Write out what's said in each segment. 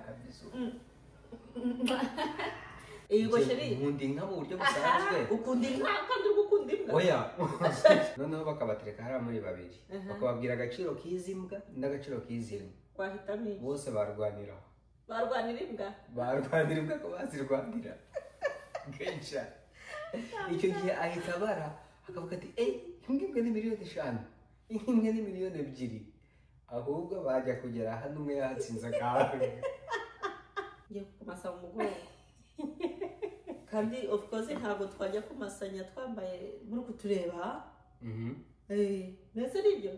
kabisa. Yego sheri. Nkunda inka mu buryo busanzwe. Ukunda inka kandi ugukunda imbwa. Oya. Noneho bakabatereka hari muri babiri. Bakababwira agaciro k'izimbwa n'agaciro k'izimwe. Wahitamo iki? Bose barwanira. Barwanira imbwa. Barwanira imbwa ko bazirwanira. Gencha. Icyo gihe ahita bara akavuga ati imbwa ni miliyoni 5. Imbwa ni miliyoni 2. Ahubwo bajya kugera hano umwe yatsinze akawe. Ngiye kumasa mu mugongo. Kandi of course ntabwo twajya kumasanya twambaye muri kutureba. Nese nibyo.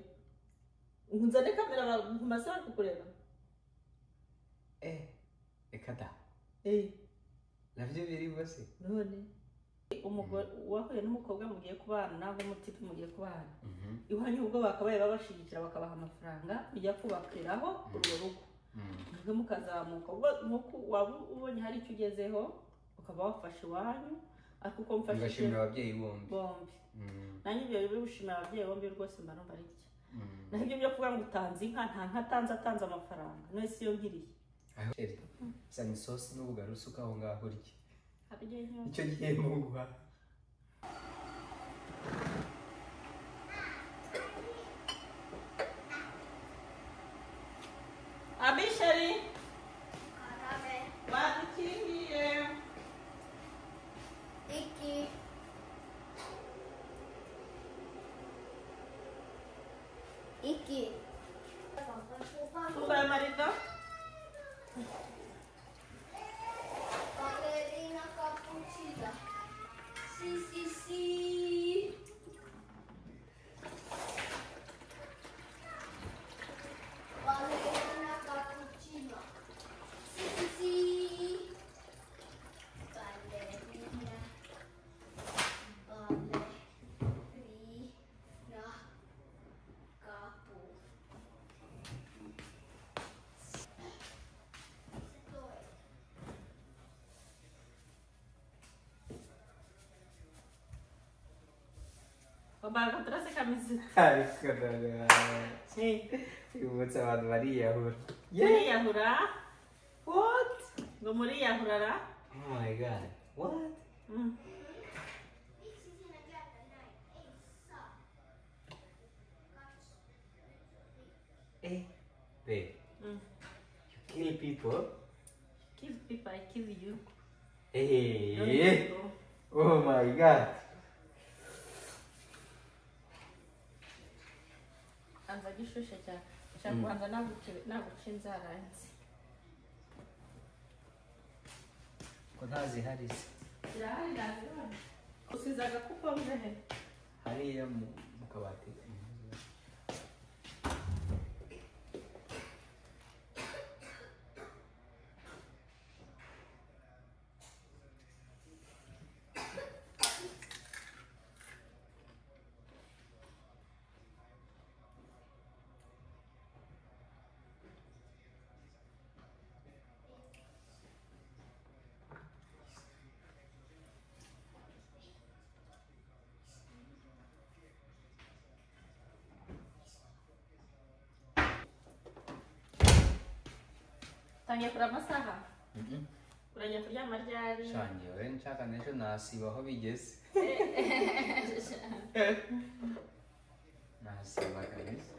Unzane kamera kumasa kukureba. Ekada. Navyo biri bose. None umugore wahuye n'umukobwa mugiye kubana nabo mutipe mugiye kubana. Iwanyu ubwo bakabaye babashigikira bakabaha amafaranga bijya kubakiraho urwo rugo. Nubwo mukazamuka nuko waba ubonye hari icyo ugezeho ukaba wafashe iwanyu ariko uko mfashije ngashimira ababyeyi bombi. Nanjye ibyo biri gushimira ababyeyi bombi rwose mba numva ari iki. Naho ibyo byo kuvuga ngo utanze inka nta nka atanze amafaranga none si yo ngiriye. Sheri, sani sauce n'ubugarusu kaho ngaho urye. Abigenyo. Icyo gihe munguha. Abishari. Arabe. Wakikiye. Iki. Iki. Tuba marido. Ballerina cappuccina. Sì. Ballerina cappuccino. Sì. Ballerina. Capo. Babaga trouxe a camiseta. Ai, caralho. Sim. Eu vou te chamar de Maria Rur. Maria Rurá? What? Go Maria Rurá? Oh my god. What? Hey, babe. You kill people? Kill people, I kill you. Hey. Oh my god. Anza gishushe cyane kwanza naguca inzara yanze. Ko ntazihari se. Kirahari nazibona. Usizaga kuko mbehe. Hariya mu kabati. Tangiye kurya amasaha? Urajya kuryama ryari? Shangiye ore nshaka n'ejo nasiba aho bigeze. Nasiba kabisa.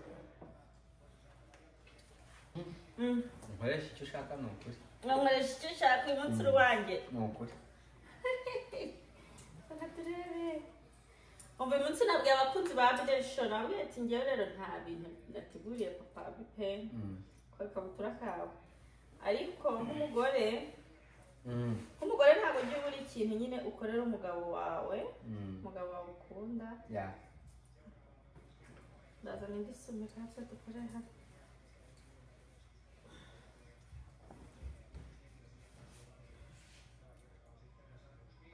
Nkoresha icyo ushaka ni ukuri. Nkoresha icyo ushaka uyu munsi uruwanjye. Ni ukuri. Turebe. Umva uyu munsi nabwiye abakunzi ba Bidel Show nabwiye ati ngewe rero nta bintu nateguriye papa bipe. Ko ikabutura kawe. Ariko nk'umugore ntabwo ujya ubura ikintu nyine ukorera umugabo wawe ukunda. Ndazana indi sume kandi dukorera hano.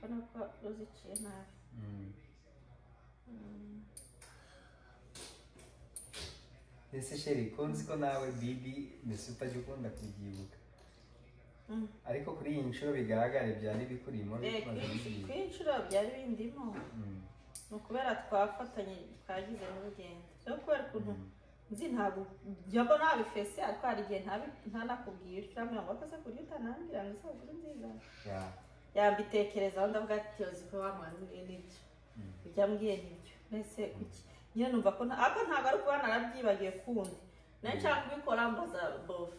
Kana ko roziciye nabi. Ese sheri konzi ko nawe bibi mbese utajya ukunda kubyibuka. Ariko kuri iyi nshuro bigaragare byari bikurimo kuri iyi nshuro byari bindimo. Ni ukubera twafatanye twagize n'urugendo. Rero kubera ukuntu nzi ntabwo jyabo nabifese ariko hari igihe ntanakubwira cyangwa ngo akase kuri utanambira ngo isabukuru nziza yambitekerezaho ndavuga ati yozi ko wamwana n'ibyo bijya mbwiye nibyo mbese kuki nyine numva ko ntabwo ari kuba narabyibagiye kundi nayo nshaka kubikora mbaza bofe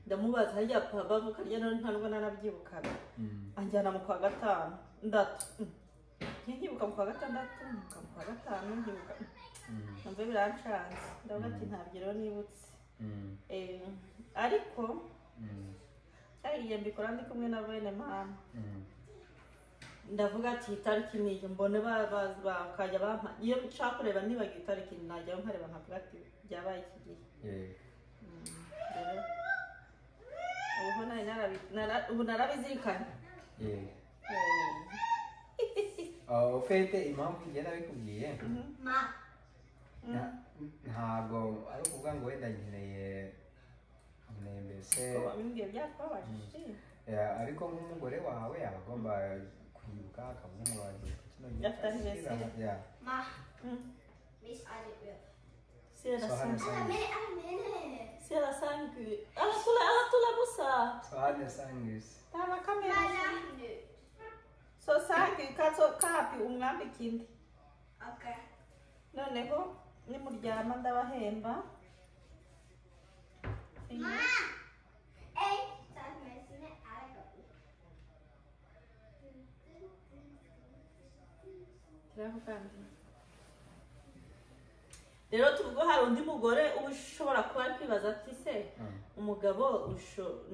ndamubaza harya bavuka rya ntabwo nanabyibukaga anjyana mu kwa gatanu nkibuka mu kwa gatandatu nkibuka mu kwa gatanu nkibuka numva birancanze ndavuga ati ntabyo rero nibutse ariko igihe mbikora ndi kumwe na bene mama ndavuga ati itariki niyo mbone bakajya bampa iyo nshaka kureba nibagiwe itariki najyaho nkareba nkavuga ati byabaye iki gihe ubu narabizirikanye ufite impamvu igenda bikubwiye ntabwo ari ukuvuga ngo wenda nkeneye mbese ariko nk'umugore wawe aba agomba kwibuka akavuga umubare kino gihe Si ela sangue. Ela tula busa. So hade sangus. Tava kamera. So sangue kapi umwambi kindi. Okay. Noneho nimuryama ndabahemba. Ma! Ei, sag mir, ist eine Alge. Rero tuvuga hari undi mugore ushobora kuba ari kwibaza ati se umugabo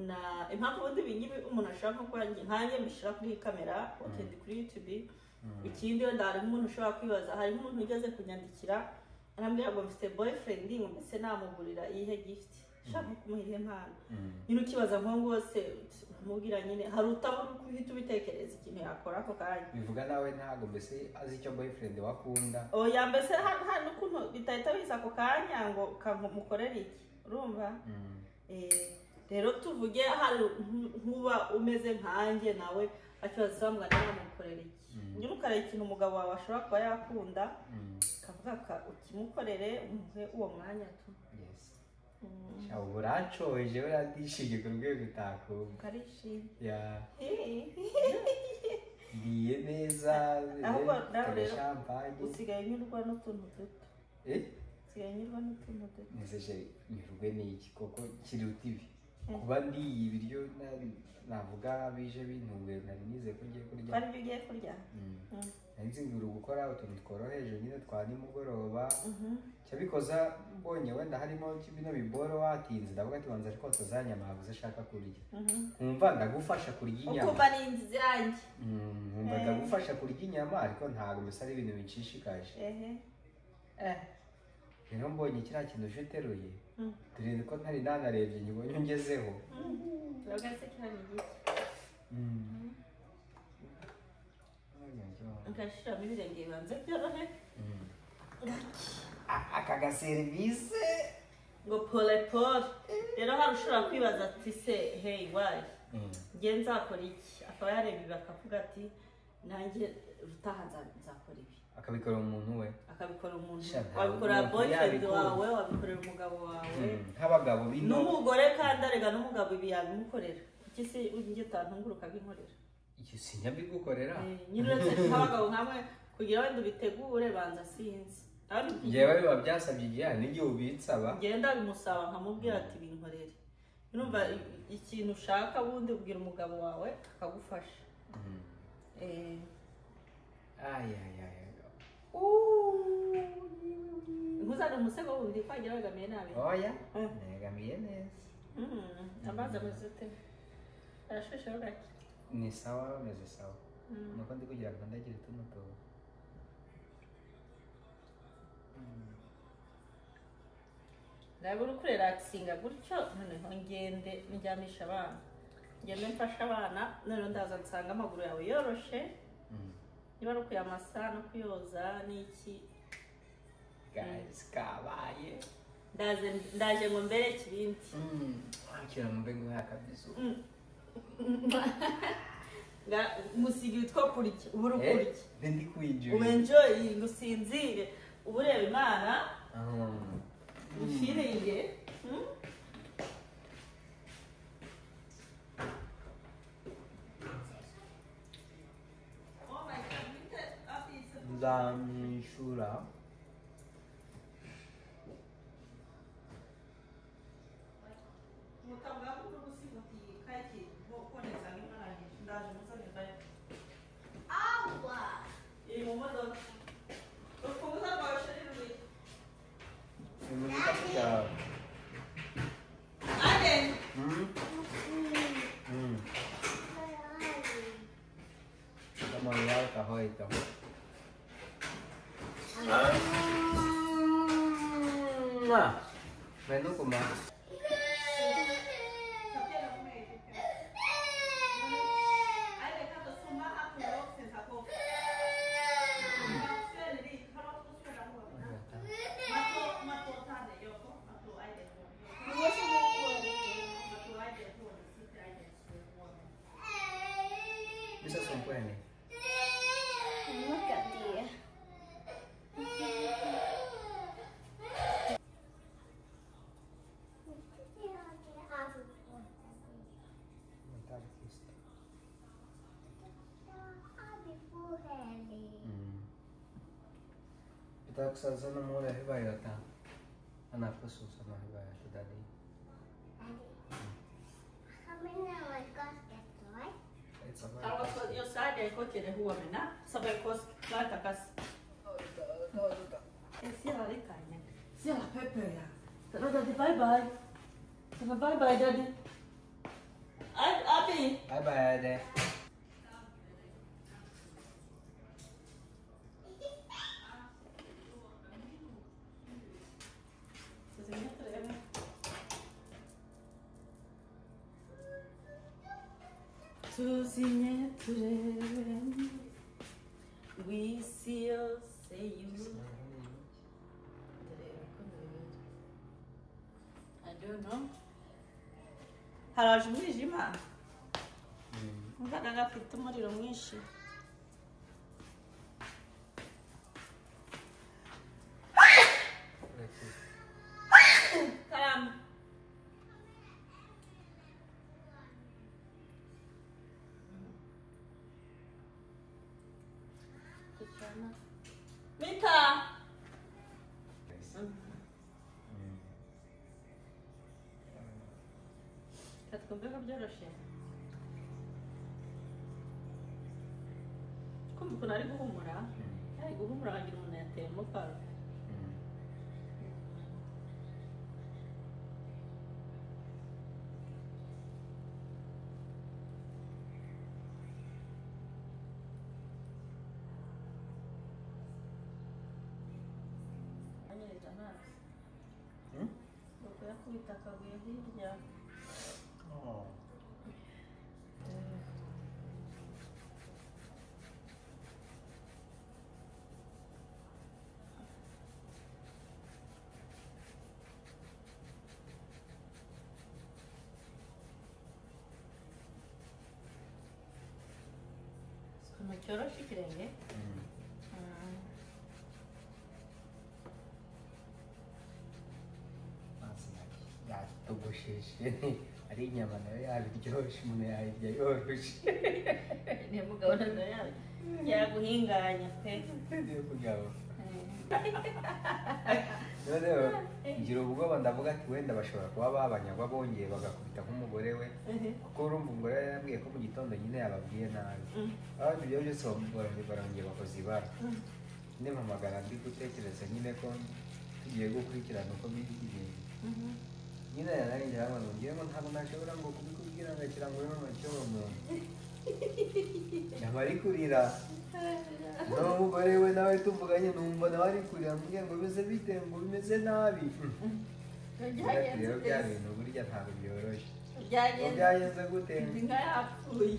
na impamvu ubundi bingibi umuntu ashaka ko nkanjye mbishira kuri kamera okende kuri YouTube ikindi wenda hari umuntu ushobora kwibaza hari umuntu ugeze kunyandikira arambwira ngo mfite boyfriend ngo mbese namugurira ihe gift shaka kumuhira impano nyine ukibaza nko ngose mubwira nyine hari utabona kuhita ubitekereza ikintu yakora ako kanya bivuga nawe ntago mbese azi icyo boyfriend wakunda oya mbese hano ukuntu bitahita biza ako kanya ngo kamukorera iki urumva rero tuvuge hari nkuba umeze nkanjye nawe akibaza samwa namukorera iki nyine ukareba ikintu umugabo wawe ashobora kuba yakunda kavuga ukimukorere umuhe uwo mwanya tu Ciao, buracoje uradishije ku rwego utakumva. Karishimye. Ya. Ndiye neza. Ahubwo rero champagne. Usigaye nyurwa n'utuntu duto. Usigaye nyurwa n'utuntu duto. Nese nyurwe n'iki koko kiruta ibi. Kuba ndiye ibiryo navuga bije bintuwe nari nize ko ngiye kurya. Bari ugiye kurya. Nzi nguru gukora utuntu tworoheje nyine twa nimugoroba. Cyabikoza mbonye wenda harimo kibino biboro watinze ndavuga ati wanza ariko tuzanyama habuze ashaka kurya. Umva ndagufasha kurya inyama. Ukumva ni inzirange. Umva ndagufasha kurya inyama ariko ntago misari ibintu bicishikaje. Rero mbonye kiriya kintu uteruye. Turinde ko ntari nanarebye nyibonye ngezeho. Uragase cyane giki. Ngashira mu birenge banze byorohe. Akaga service ngo pole rero hari ushobora kwibaza ati se hey why ngenza akora iki akaba yareba bakavuga ati nanjye rutaha nzakora ibi akabikora umuntu we wabikora boyfriend wawe wabikorera umugabo wawe nk'abagabo bino n'umugore kandi arega n'umugabo ibi yabimukorera iki se ungiye utantunguruka binkorera iki sinyabigukorera nyine uretse nk'abagabo nkamwe kugira wenda ubitegure banza sinzi yewe biba byasabye igihe n'igihe ubitsaba ngenda bimusaba nkamubwira ati binkorere urumva ikintu ushaka bundi ubwira umugabo wawe akagufasha nkuzane umusego wundi kwagira wegamiye nabi oya negamiye neza amazi ameze ute arashusheho gake ni sawa ameze sawa nuko ndi kugira ngo ndagira utuntu tuba ndabura kurelaxinga gutyo noneho ngende njyamisha abana ngende mfasha abana noneho ndaza nsanga amaguru yawe yoroshe niba ari ukuyamasa no kuyoza n'iki guys kabaye ndaje ngo mbere kibindi akira mbe ngo yakabizo musigi witwa kurya ubura kurya ndi kwinjira uenjoy ngusinzire ubureba imana Feeling. Oh my God, look at Zamshura. Menu của má. Bisa sumpu ini. Look at you. Kita kesana mau leh bayar ta. Anak pesu sama bayar tu tadi. Jos äidin kotien huomenna, sä voit laitakas. Ei siellä ole likainen. Siellä on pöpöjä. Sano daddy bye bye. Sano bye bye daddy. Abi. Bye bye deh. We still say you. I don't know. Haraje umwijima. Umvaga gafite umuriro mwinshi. Karama. Mita. Tatkumbuka byoroshye. Kumva ukuntu ari guhumura. Ari guhumura wagira umuntu yateyemo paro. Itakabuye hirya. Oh. Ukuntu cyoroshye ikirenge. Yatogosheje ari inyama nayo yabiryoshye umuntu yayirya yoroshye. Niyo mugabo nayo yaguhinganya pe. Niyo mugabo. Noneho ngira ubwoba ndavuga ati wenda bashobora kuba babanyagwa bongeye bagakubita nk'umugore we kuko urumva umugore yambwiye ko mu gitondo nyine yababwiye nabi abandi ibyo byose barongeye bakoze ibara nyine mpamagara ndi gutekereza nyine ko tugiye gukurikirana uko biri kugenda nyine yarangira hamwe ngo ngiye ngo ntabwo nashobora ngo kubikubwira ngakira ngo rero nacyo umuntu yamara kurira n'umugore we nawe tuvuganye numva nawe ari kurira mbwiye ngo bimeze bite ngo bimeze nabi rero bya bintu burya ntabwo byoroshye byagenze gute inka yapfuye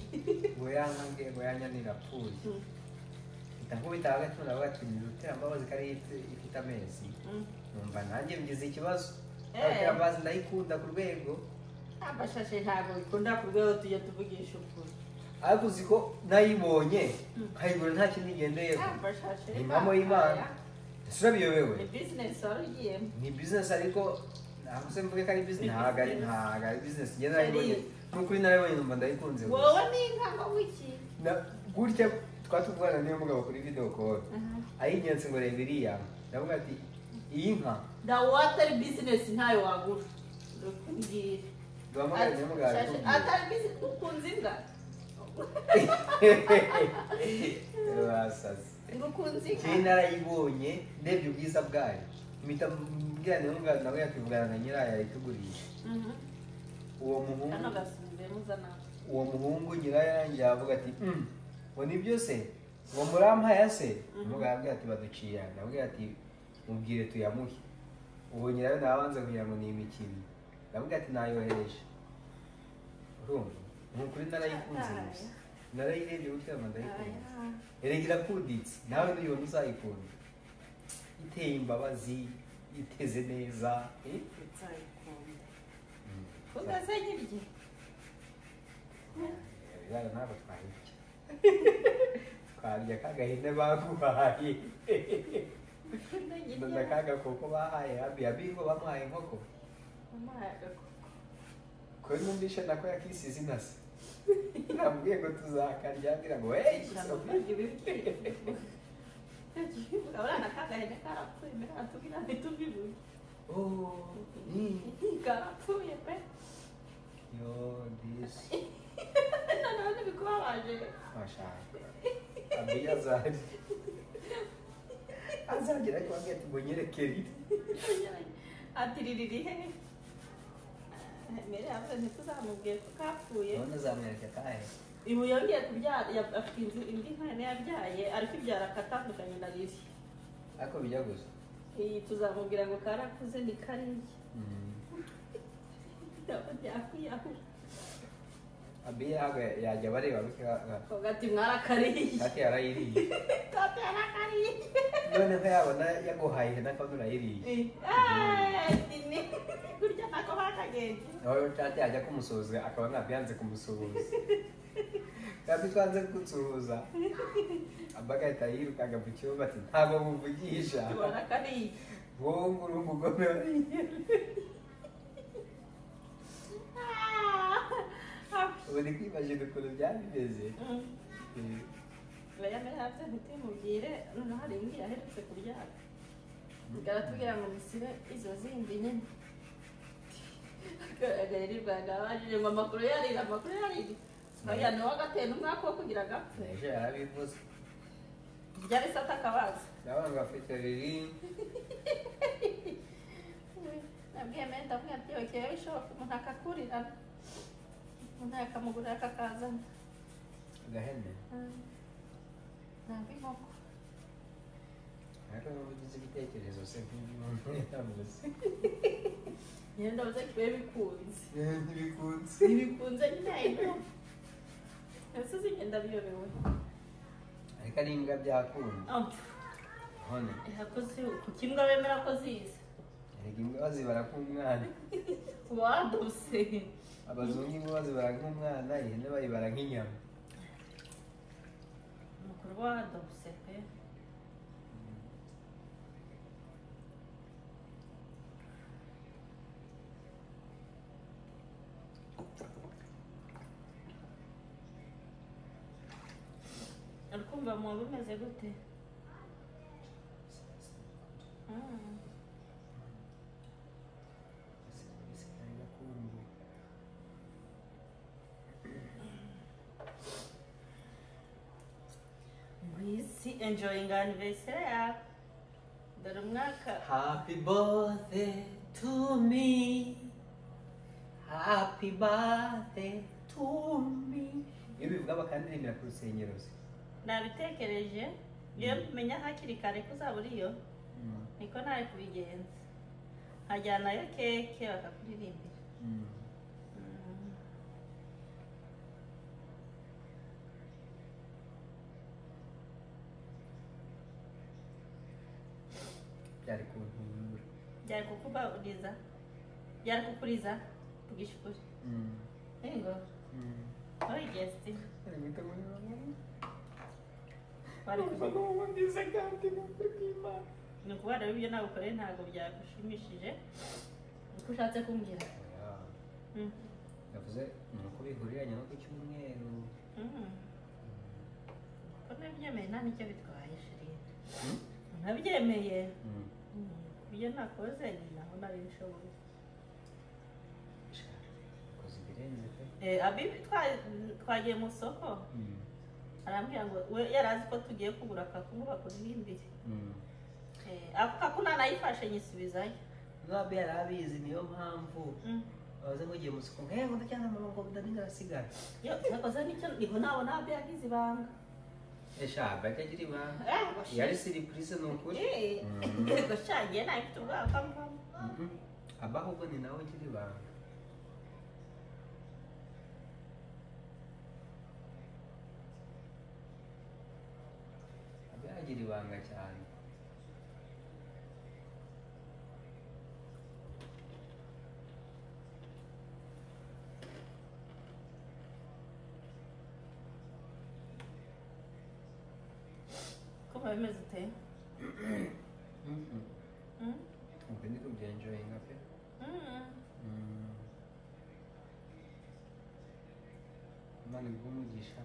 ngo yankambwiye ngo yanyana irapfuye mpita nkubita hagati navuga ati ruterambabazi ko ari ifite amezi numva nanjye mgize ikibazo ruterambabazi ndayikunda ku rwego abashashe ntabwo bikunda ku rwego tujya tuvugisha ukuri ariko uzi ko nayibonye nkayigura nta kintu igendeyeho ni impamo y'Imana surabiyobewe ni business wari ugiyemo ni business ariko ntabwo se mvuge ko ari business ntabwo ari business njye narayibonye n'ukuri narayibonye numva ndayikunze wowe ni inka ngo wiki gutya twatuvugana niyo mugabo kuri video call ayinyense ngo reba iriya ndavuga ati iyi nka dawo atari business ntayo wagura ndakubwira duhamagare niyo mugabo atari business ukunze inga basaze ngukunze inka njye narayibonye ndebye ubwiza bwayo mpita mbwira niyo mugabo nawe yakivugana na nyirayo yayitugurisha uwo muhungu hano gasubize muzana uwo muhungu nyirayo yanjye avuga ati ngo ni byose ngo murampaya se umugabo yabwira ati baduciye ndabwira ati mubwire tuyamuhe ubu nyirayo nabanza kugira ngo ni imikino ndabwira ati nayohereje urumva ni ukuri narayikunze gusa narayirebye gutya ngo ndayikunda erega irakuditse nawe nuyibona uzayikunda iteye imbabazi iteze neza ugasenyirye bizara ntabwo twahirya twarya kagahene baguhaye na kagakoko bahaye abingo bamuhaye inkoko ko numvishe nako yakisize intasi nabwiye ngo tuzakarya abwira ngo hey urabona kagahene karapfuye mbere atubwira ntitubibuye karapfuye pe yo this none bikubabaje mashaka abiya zari azagira ko ambye ati ngo nyerekere ati riri he mbere yavuze ntituzamubwiye ko kapfuye none zamwereka kahe ibu yongeye kubyara afite inzu indi nkane yabyaye ariko ibyara akatandukanye na riri ariko bijya gusa iyi tuzamubwira ngo karakuze ni kariya byakwiyahura abiya yajya bareba ati mwarakariye kati yarayiriye kati yarakariye none ko yabona yaguhaye ihene ko urayiriye ni kurya ntako bakagenje nawe kati yajya kumusuhuza akaba ntabyanze kumusuhuza kandi twanze kutsuhuza abagahita yirukaga mu cyumba ati ntabwo muvugisha warakariye wowe uri umugome wariye ubu ni kwibagirwa ukuntu byari bimeze bayamera havye ntitimubwire noneho hari indi yaherutse kuryara garatubwira ngo musibe izo zindi nyene agaririrwaga abajije ngo amakuru yarira oya niwe wagateye n'umwaka wo kugira agapfe ejo yarabivuze ryari sata akabaza ndabona ngo afite riri nabwiye menda ndabwira ati okeye bishoboka umuntu akakurira umuntu akamugurira akakazana agahene ntabwo inkoko ariko n'ubu ugize ibitekerezo se nk'umuntu yavuze nyine ndavuze ko bibe bikunze ntibikunze ntibikunze nyine impamvu ese uzi ngenda biyobewe ariko ari imbwa byakunda none kuki imbwa bemera ko zizi erega imbwa bazibara nk'umwana waduse abazungu imbwa bazibara nk'umwana ihene bayibara nk'inyama umukuru waduse pe urikumva mu bimeze gute ngwisi enjoying anniversary yawe dore umwaka happy birthday to me happy birthday to me iyo bivuga bakandirimbira ku rusengero se nabitekereje iyo menya hakiri kare ko uzaba uriyo niko nawe kubigenza nkajyanayo keke bakakuririmbira byari kuntumura byari kukubariza byari kukuriza tugisha ukuri ngo uri gesiti bari kuvuga nziza kandi n'ukuri kw'Imana ni ukuvuga rero ibyo nagukoreye ntabwo byagushimishije uko ushatse kumbwira. yavuze ni uko bihuriranye no ku cyumweru. ko nabyemeye nta n'icyo bitwaye shiri, nabyemeye ibyo nakoze ni naho nari nshoboye. koze ibirenze pe. Abi twagiye mu soko arambwira ngo we yari azi ko tugiye kugura akakungu bakuririmbiye. ako kakuna nayifashe nyisubizayo. Ntabwo yari abizi niyo mpamvu waza ngo ugiye mu soko ngo ndacyana amarongo ndaninga arasigara. Yo nakoze nicyo niho nabo ntabwo yagize ibanga. Eshaba atagira ibanga. Yari surprise ni ukuri. Yego shangiye nayo mfite ubwabo kamvamo. Abaho ubwo ni nawe ugira ibanga. Abagira ibanga cyane. Como bimeze ute? Ubwo ndi kubyenjoyinga pe. Imana igumugisha.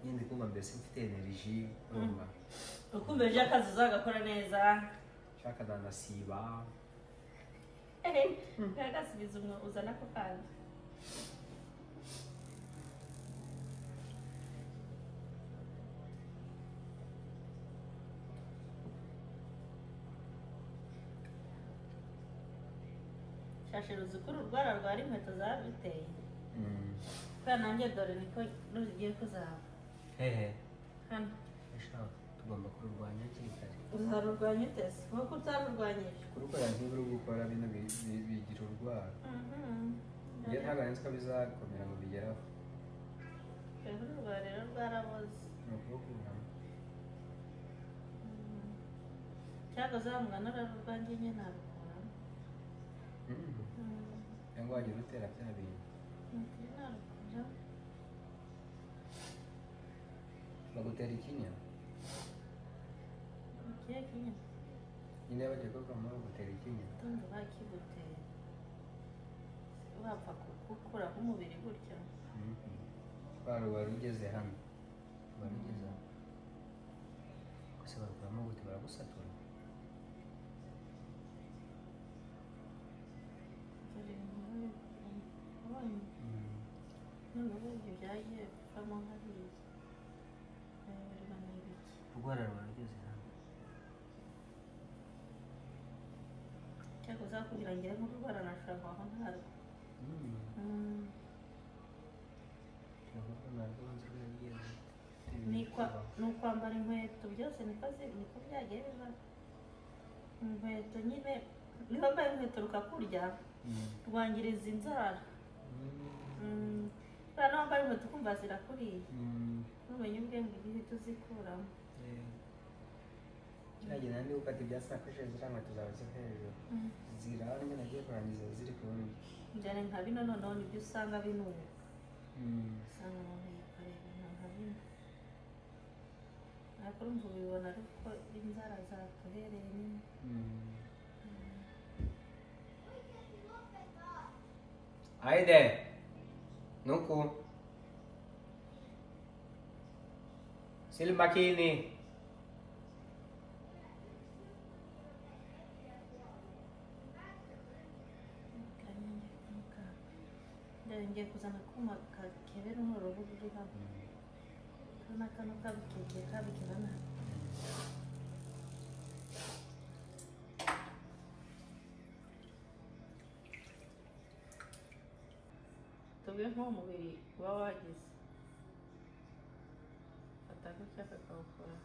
Nyine kumva mbese mfite energy urumva. Ukumva ejo akazi uzagakora neza. Shaka nanasiba. Kagasubiza uzana ako kandi. Shashira uzi ko urwara rwara inkweto zabiteye. Kwa nanjye dore niko rugiye kuzaba. Hehe. Hano. Eshaka tugomba kururwanya hakiri kare. Uzarurwanya utese? Nkuko utarurwanyije. Kurukora ntiburi gukora bino bigira urwara. Iyo ntabwo nzi ko bizakomera ngo bigeraho. Rero urwara rero rwaraboze. Ni ukurukuramo. Cyangwa uzamugana urarurwanya nyine narukuramo. Cyangwa wagira utera bya bintu. Bagutera ikinya? Ikihe kinya? Nyine bagiye kuvamo bagutera ikinya? Tumva bakigutera. Wapfa gukuraho umubiri gutya. Wari ugeze hano. Wari ugeze hano. Gusa bakuramo gute baragusatura? Ibyo byagiye kuvamo hariya. Biba ni ibiki? Urwara rwarugeze hano. Cyangwa uzakugira ngire nk'urwara nashaka aho ntarwo. Ni ukwambara inkweto byose niko byagiye biba. Inkweto nyine niba wambaye inkweto rukakurya rwangiriza inzara. Rero wambaye inkweto ukumva zirakuriye. Ntumenye ubwenge igihe tuzikuramo. Cyagenda ndi gukata ibyasakoje ziriya nkweto zawe zo hejuru. Zirange nagiye kurangiza ziri ku rundi. Byane nka bino noneho nibyo usanga binuka. Usanga umuntu yikoreye ibintu nka bino. Ariko urumva ubibona ariko inzara zakuhereye nyine. Haydi. Nuku. Sil makini. Ngiye kuzana akuma kakebera uruhu ruri hano. Urabona kano kabikeba nabi. Tubwire nk'uwo mubiri uba wagize. Fata gutya kakawukora.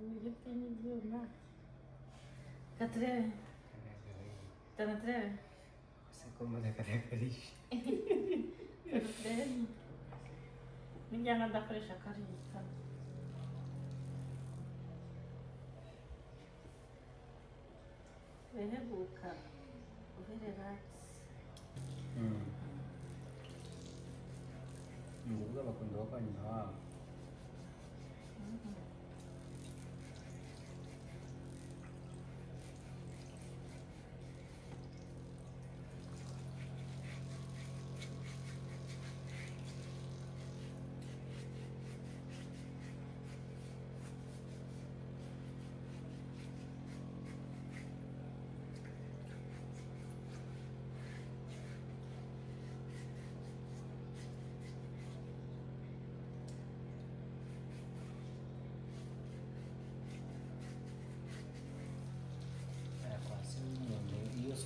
Ibiti n'ibyuma. Katurebe. Tanaturebe. Se como de característica. Katurebe. Ninjyana ndakoresha karita. Weheguka. Relax. Ngombwa bakunda kwa nyina wabo.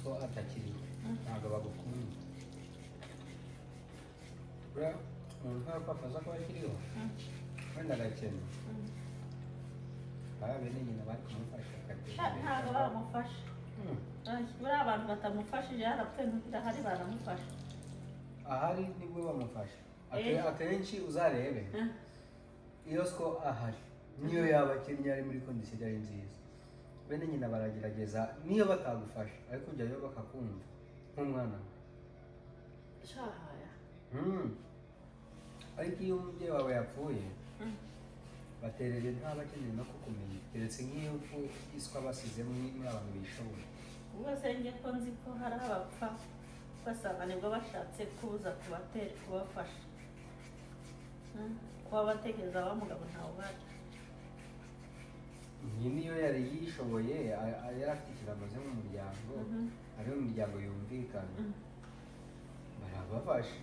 Ko atakiriho ntabwo bagukunda buriya umuntu nk'uko afaza kuba akiriho wenda agakena bene nyina bari kumufasha ntabwo baramufasha buriya abantu batamufashije yarapfuye ntibirahari baramufasha ahari nibwo bamufasha akenshi uzarebe iyo siko ahari niyo yaba akennye ari muri kondisiyo ari nziza bene nyina baragerageza niyo batagufasha ariko ujyayo bakakumva nk'umwana shahaya ariko iyo umubyeyi wawe yapfuye baterere nta bakeneye no kukumenya keretse nk'iyo iswa basize muri abantu bishoboye ubwo se njye ko nzi ko hari abapfa ugasanga nibwo bashatse kubuza kubafasha kuba batekereza wa mugabo ntawe uhari niyo yari yishoboye yari afite ikibazo mu muryango ari mu miryango yumvikana barabafasha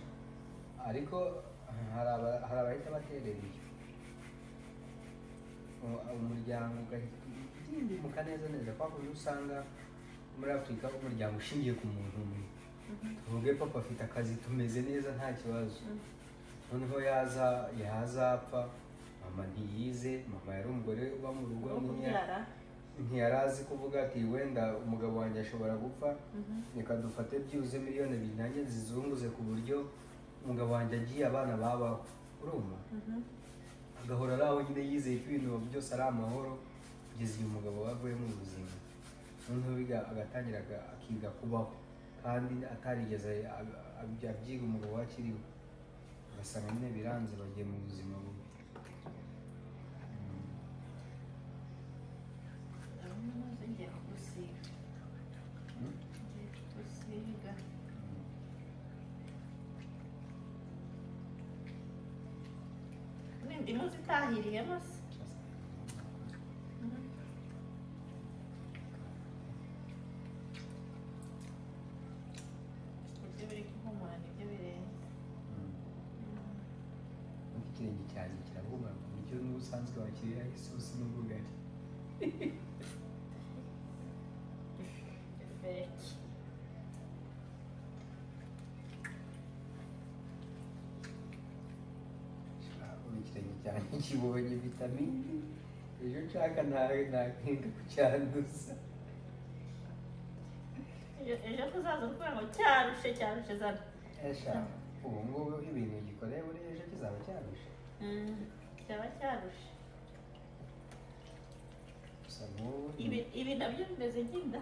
ariko hari abahita baterereye umuryango ugahita utindimuka neza neza kwa kundi usanga muri Afurika umuryango ushingiye ku muntu umwe tuvuge papa afite akazi tumeze neza nta kibazo noneho yazapfa mama ntiyize mama yari umugore uba mu rugo ntiyari azi kuvuga ati wenda umugabo wanjye ashobora gupfa reka dufate byuze miliyoni 2 nanjye zizunguze ku buryo umugabo wanjye agiye abana babaho urumva agahora ari aho nyine yizeye ko ibintu byose ari amahoro kugeza igihe umugabo wavuye mu buzima noneho agatangira akiga kubaho kandi atarigeze abyiga umugabo wakiriho ugasanga nyine biranze bagiye mu buzima bubi Ndimo zitahiriye mose ibyo biri kuhumura nibyo birenze ikirenge cyanjye kirahumura ku buryo n'ubusanzwe wakirira isosi n'ubugari feki ikirenge cyanjye kibonye vitamini ejo nshaka ntakinga kucyanduza ejo tuzaza kuvuga ngo cyarushe zana ubu ngubu ibintu gikoreye muri ejo kizaba cyarushe cyaba cyarushe gusa nk'ubu ibi nabyo bimeze nk'inda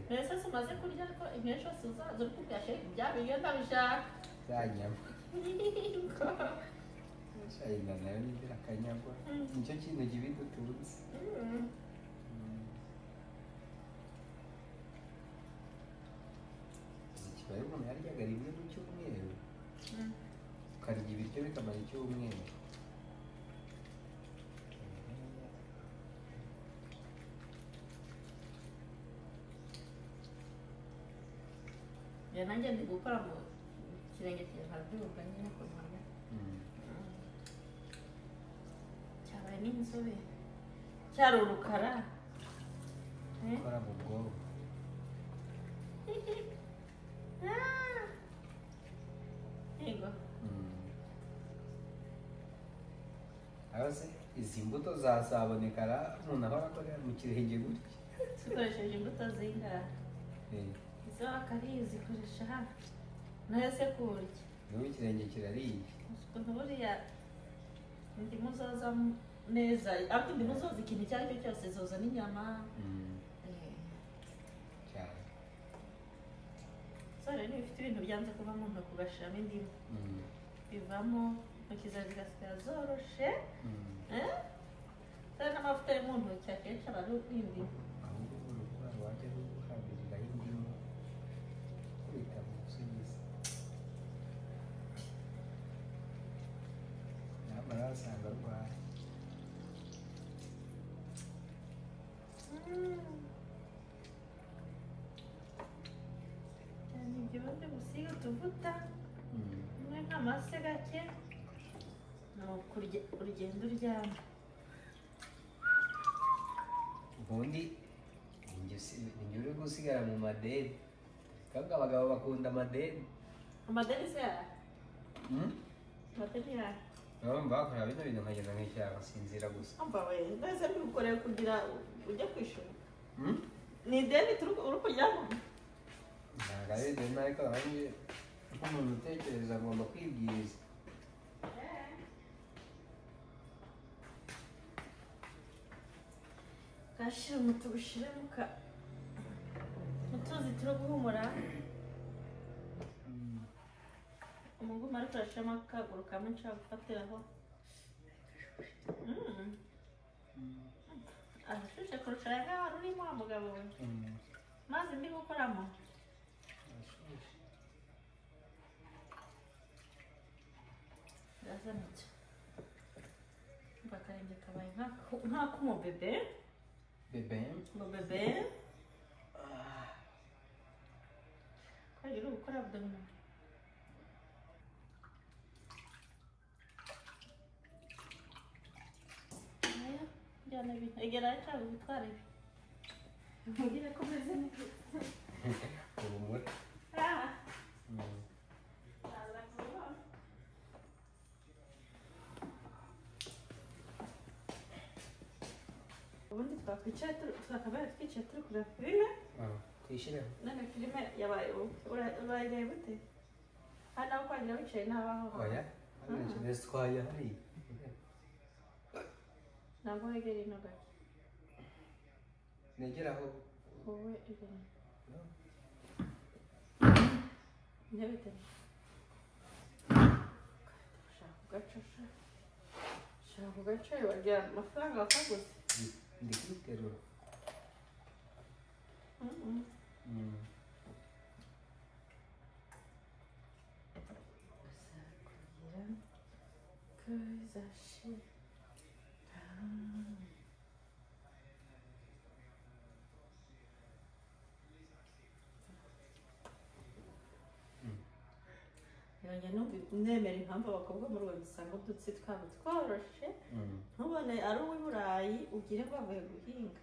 mbese tumaze kurya ariko igihe cyose uzaza uri kubwashe bya biryo ndabishaka za nyama shayina nayo nigira akanyagwa nicyo kintu kibi dutunze ikibaye umuntu yaryaga rimwe mu cyumweru ukarya ibiryo bikamara icyumweru nanjye ndi gukora mu kirenge cyawe nkabyumva nyine ku mpamya cyabaye n'inzobe cyari urukara gukora mu bwonko yego abaze izi mbuto zabonekara umuntu ahora akorera mu kirenge gutya dukoresheje imbuto zingahe izo akariye zikoresha hano nayo se kurya n'ubu ikirenge kirariye. ukuntu buriya indimu zoza neza ariko indimu zoza ikintu icyo ari cyo cyose zoza n'inyama. cyane sore niba ufite ibintu byanze kuva mu ntoki ugashyiramo indimu bivamo intoki zawe zigasigaye zoroshe. sore n'amavuta yo mu ntoki akenshi aba ari indimu. ahubwo urwara wajya ruhabiriraho indimu kubita mu busubizi nyamara wasanga arwaye. ibyo bundi gusiga utuvuta umwe nk'amase gake ni urugendo uryama. ubundi ninjye uri gusigara mu madeni kandi abagabo bakunda amadeni. amadeni se yawe amadeni yawe nabo bakora bino bintu nkagenda nkishyira agasinzira gusa. umva we mbese mbigukoreye kugira ujye kwishura ni ideni uri kujyamo. ntabwo ari ideni ariko nanjye nk'umuntu utekereza agomba kwibwiriza. gashyira umuti ushyire mu tuzi turi guhumura. umuguma ariko urashyiramo akaguru kamwe nshaka gufatiraho. arashushe kurusha aya ngaha wari urimo wa mugabo we. mazi ndi gukoramo birazanitse. umva akarenge kabaye nk'ak'umubebe. bebe umubebe kandi uri gukora abdominal. njyana ibintu egera cyangwa ubitware ibi mubwire ko meze neza. ubumura. ubundi twakwicaye twakabaye twicaye turi kureba filime. tuyishyireho none filime yabaye urayireba gute? hano aho kwagira wicaye n'abaho. oya hano twaye hariya ntabwo wegera ino gake negeraho wowe ibintu intebe itari ushaka kugacasha ushaka kugaca wagira amafaranga wakaguze. ndi kubiterura. kugira kuzashira. nemera impamvu abakobwa muri ubu dusanga udutsi twabo tworoshe ntubone ari uw'i Burayi ugire ngo bavuye guhinga.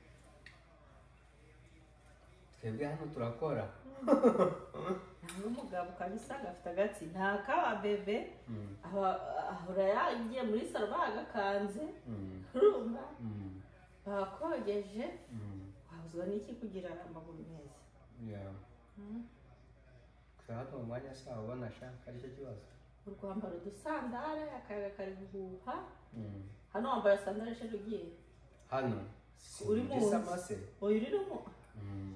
twebwe hano turakora. ntabwo umugabo ukajya usanga afite agatsi nta kaba bebe ahora yagiye muri salo bagakanze urumva bakogeje wabuzwa n'iki kugira amaguru meza. hano mu mwanya sawa ubona ashaka aricyo kibazo. urwambara udusandare akayaga kari guhuha. hano wambaye sandare eshatu ugiye hano uri mu nzu oya urimo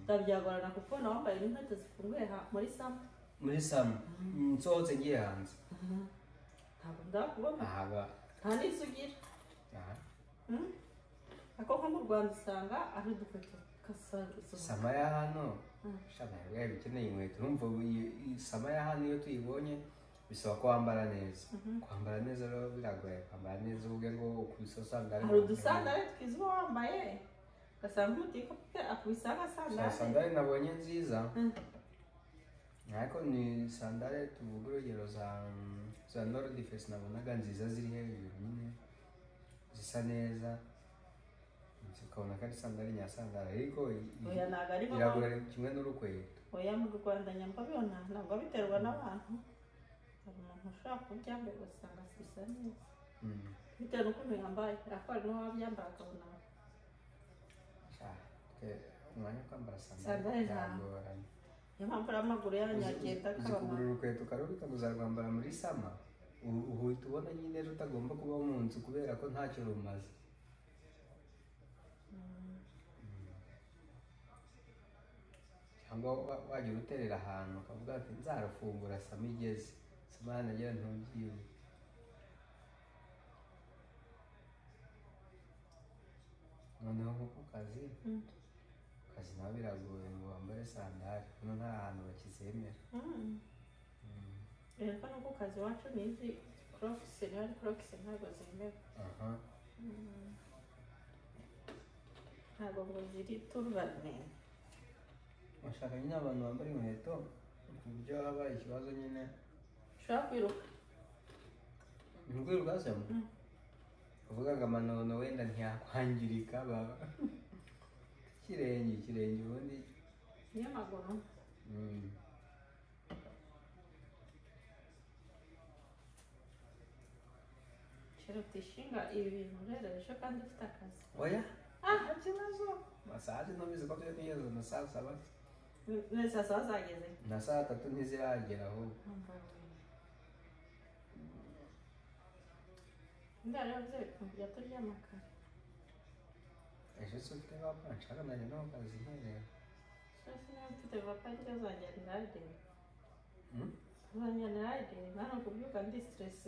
ndabyagorana kuko nawe wambaye n'inkweto zifunguye muri sama. muri sama nsohotse ngiye hanze ntabwo ndakubona nta n'isi ugira. ako nko mu Rwanda usanga ari udukweto sama ya hano shana yawe ukeneye inkweto urumva sama ya hano iyo tuyibonye bisaba ko wambara neza. kwambara neza rero biragoye kwambara neza uvuge ngo ukwisosanga hari udusandare twiza uba wambaye ugasanga umutiko akubisanga sandare. sandare nabonye nziza ariko ni sandare tuvuga urugero za North Face nabonaga nziza ziri hejuru nyine zisa neza ukabona ko ari sandare nyasandare ariko iragura kimwe n'urukweto. oya mu Rwanda nyambabibona ntabwo biterwa n'abantu. hari umuntu ushobora kubyambaye ugasanga bisa neza bitewe n'ukuntu yambaye ariko hari n'uwabyambara akabona umwanya wo kwambara sandare byagoranye. niyo mpamvu amaguru yanyu agenda uzi akaba kugura urukweto ukarubika uzarwambara muri sama uhita ubona nyine rutagomba kuba mu nzu kubera ko ntacyo rumaze. Cyangwa wajya uruterera ahantu ukavuga ati nzarufungura sama igeze, sama yanagera ntubyibuke. Noneho nko ku kazi nawe biragoye ngo wambare sandari, hano nta hantu bakizemera. rero no ku kazi iwacu nizi crocs hari crocs ntabwo zemewe. ntabwo ngo ziri turubane. Bashaka nyine abantu bambara inkweto ku buryo habaye ikibazo nyine ushobora kwiruka. Ntukwiruka se? Uvuga ngo amanono wenda ntiyakwangirika baba ikirenge ubundi niyo maguru. Shero tishinga ibi bintu rero ejo kandi ufite akazi. Oya nta kibazo, masaje ntubizi ko tujya tugeze mu saa saba neza saa zageze na saa tatu ntiziragera ahubwo. ndaravuze kujya turyama kare. Ejo se ufite papa nshaka nanjye no mu kazi nterera. Sasa niba mfite papa njya zanjye ndaride. Zanjye ndaride nta kubyuka ndi stress.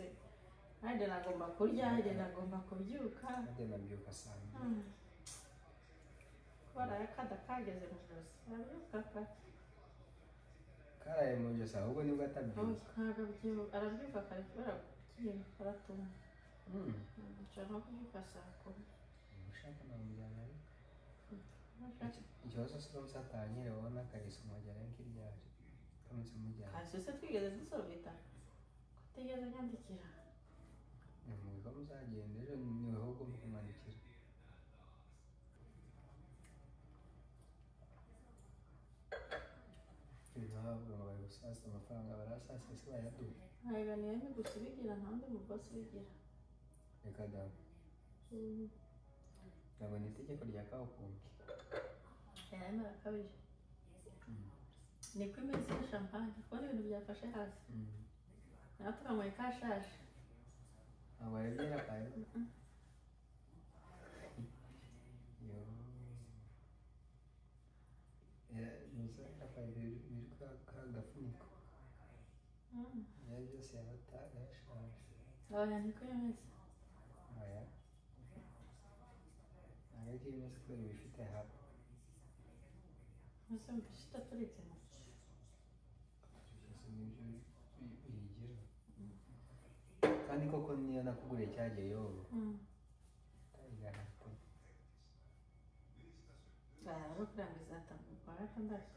Ndaride nagomba kurya, ndaride nagomba kubyuka. Ndaride nabyuka saa mbiri. Kubara yakada kageze mu josi. Arabyuka kare. Karaye mu josi ahubwo nibwo atabyuka. Arabyuka kare kubera kugiye aratuma. Nshaka kubyuka saa kumi. Ushaka namujyana ariko ikibazo se uramutse atanyere wowe n'akariso umwajyana nk'iryari uramutse mujyana. Kasi se twigeze dusobita kutigeze nyandikira. Mubigo muzagenda ejo niwe ugomba kumwandikira. Bavuga ngo bari gusasa amafaranga barasasa ese bayaduha. Ntabwo niyo ni gusa ubigira nta wundi mugozi ubigira. Reka da ndabona itegeko rya kawukunki yarimo arakabije. Niko imeze ya champagne kubona ibintu byafashe hasi. Nawe tukanyweye kashaje. ntabwo warebye akaye. Nusa akaye biri kagafuniko yari byose yashaje. Oya niko imeze. Oya ntabwo ari imeze kubera ibifite hafi. Ese mbifite aturetse mu biyigira kandi koko niyo nakuguriye cyagiye yobo utayigana pe. rero kurangiza atamuka gatandatu.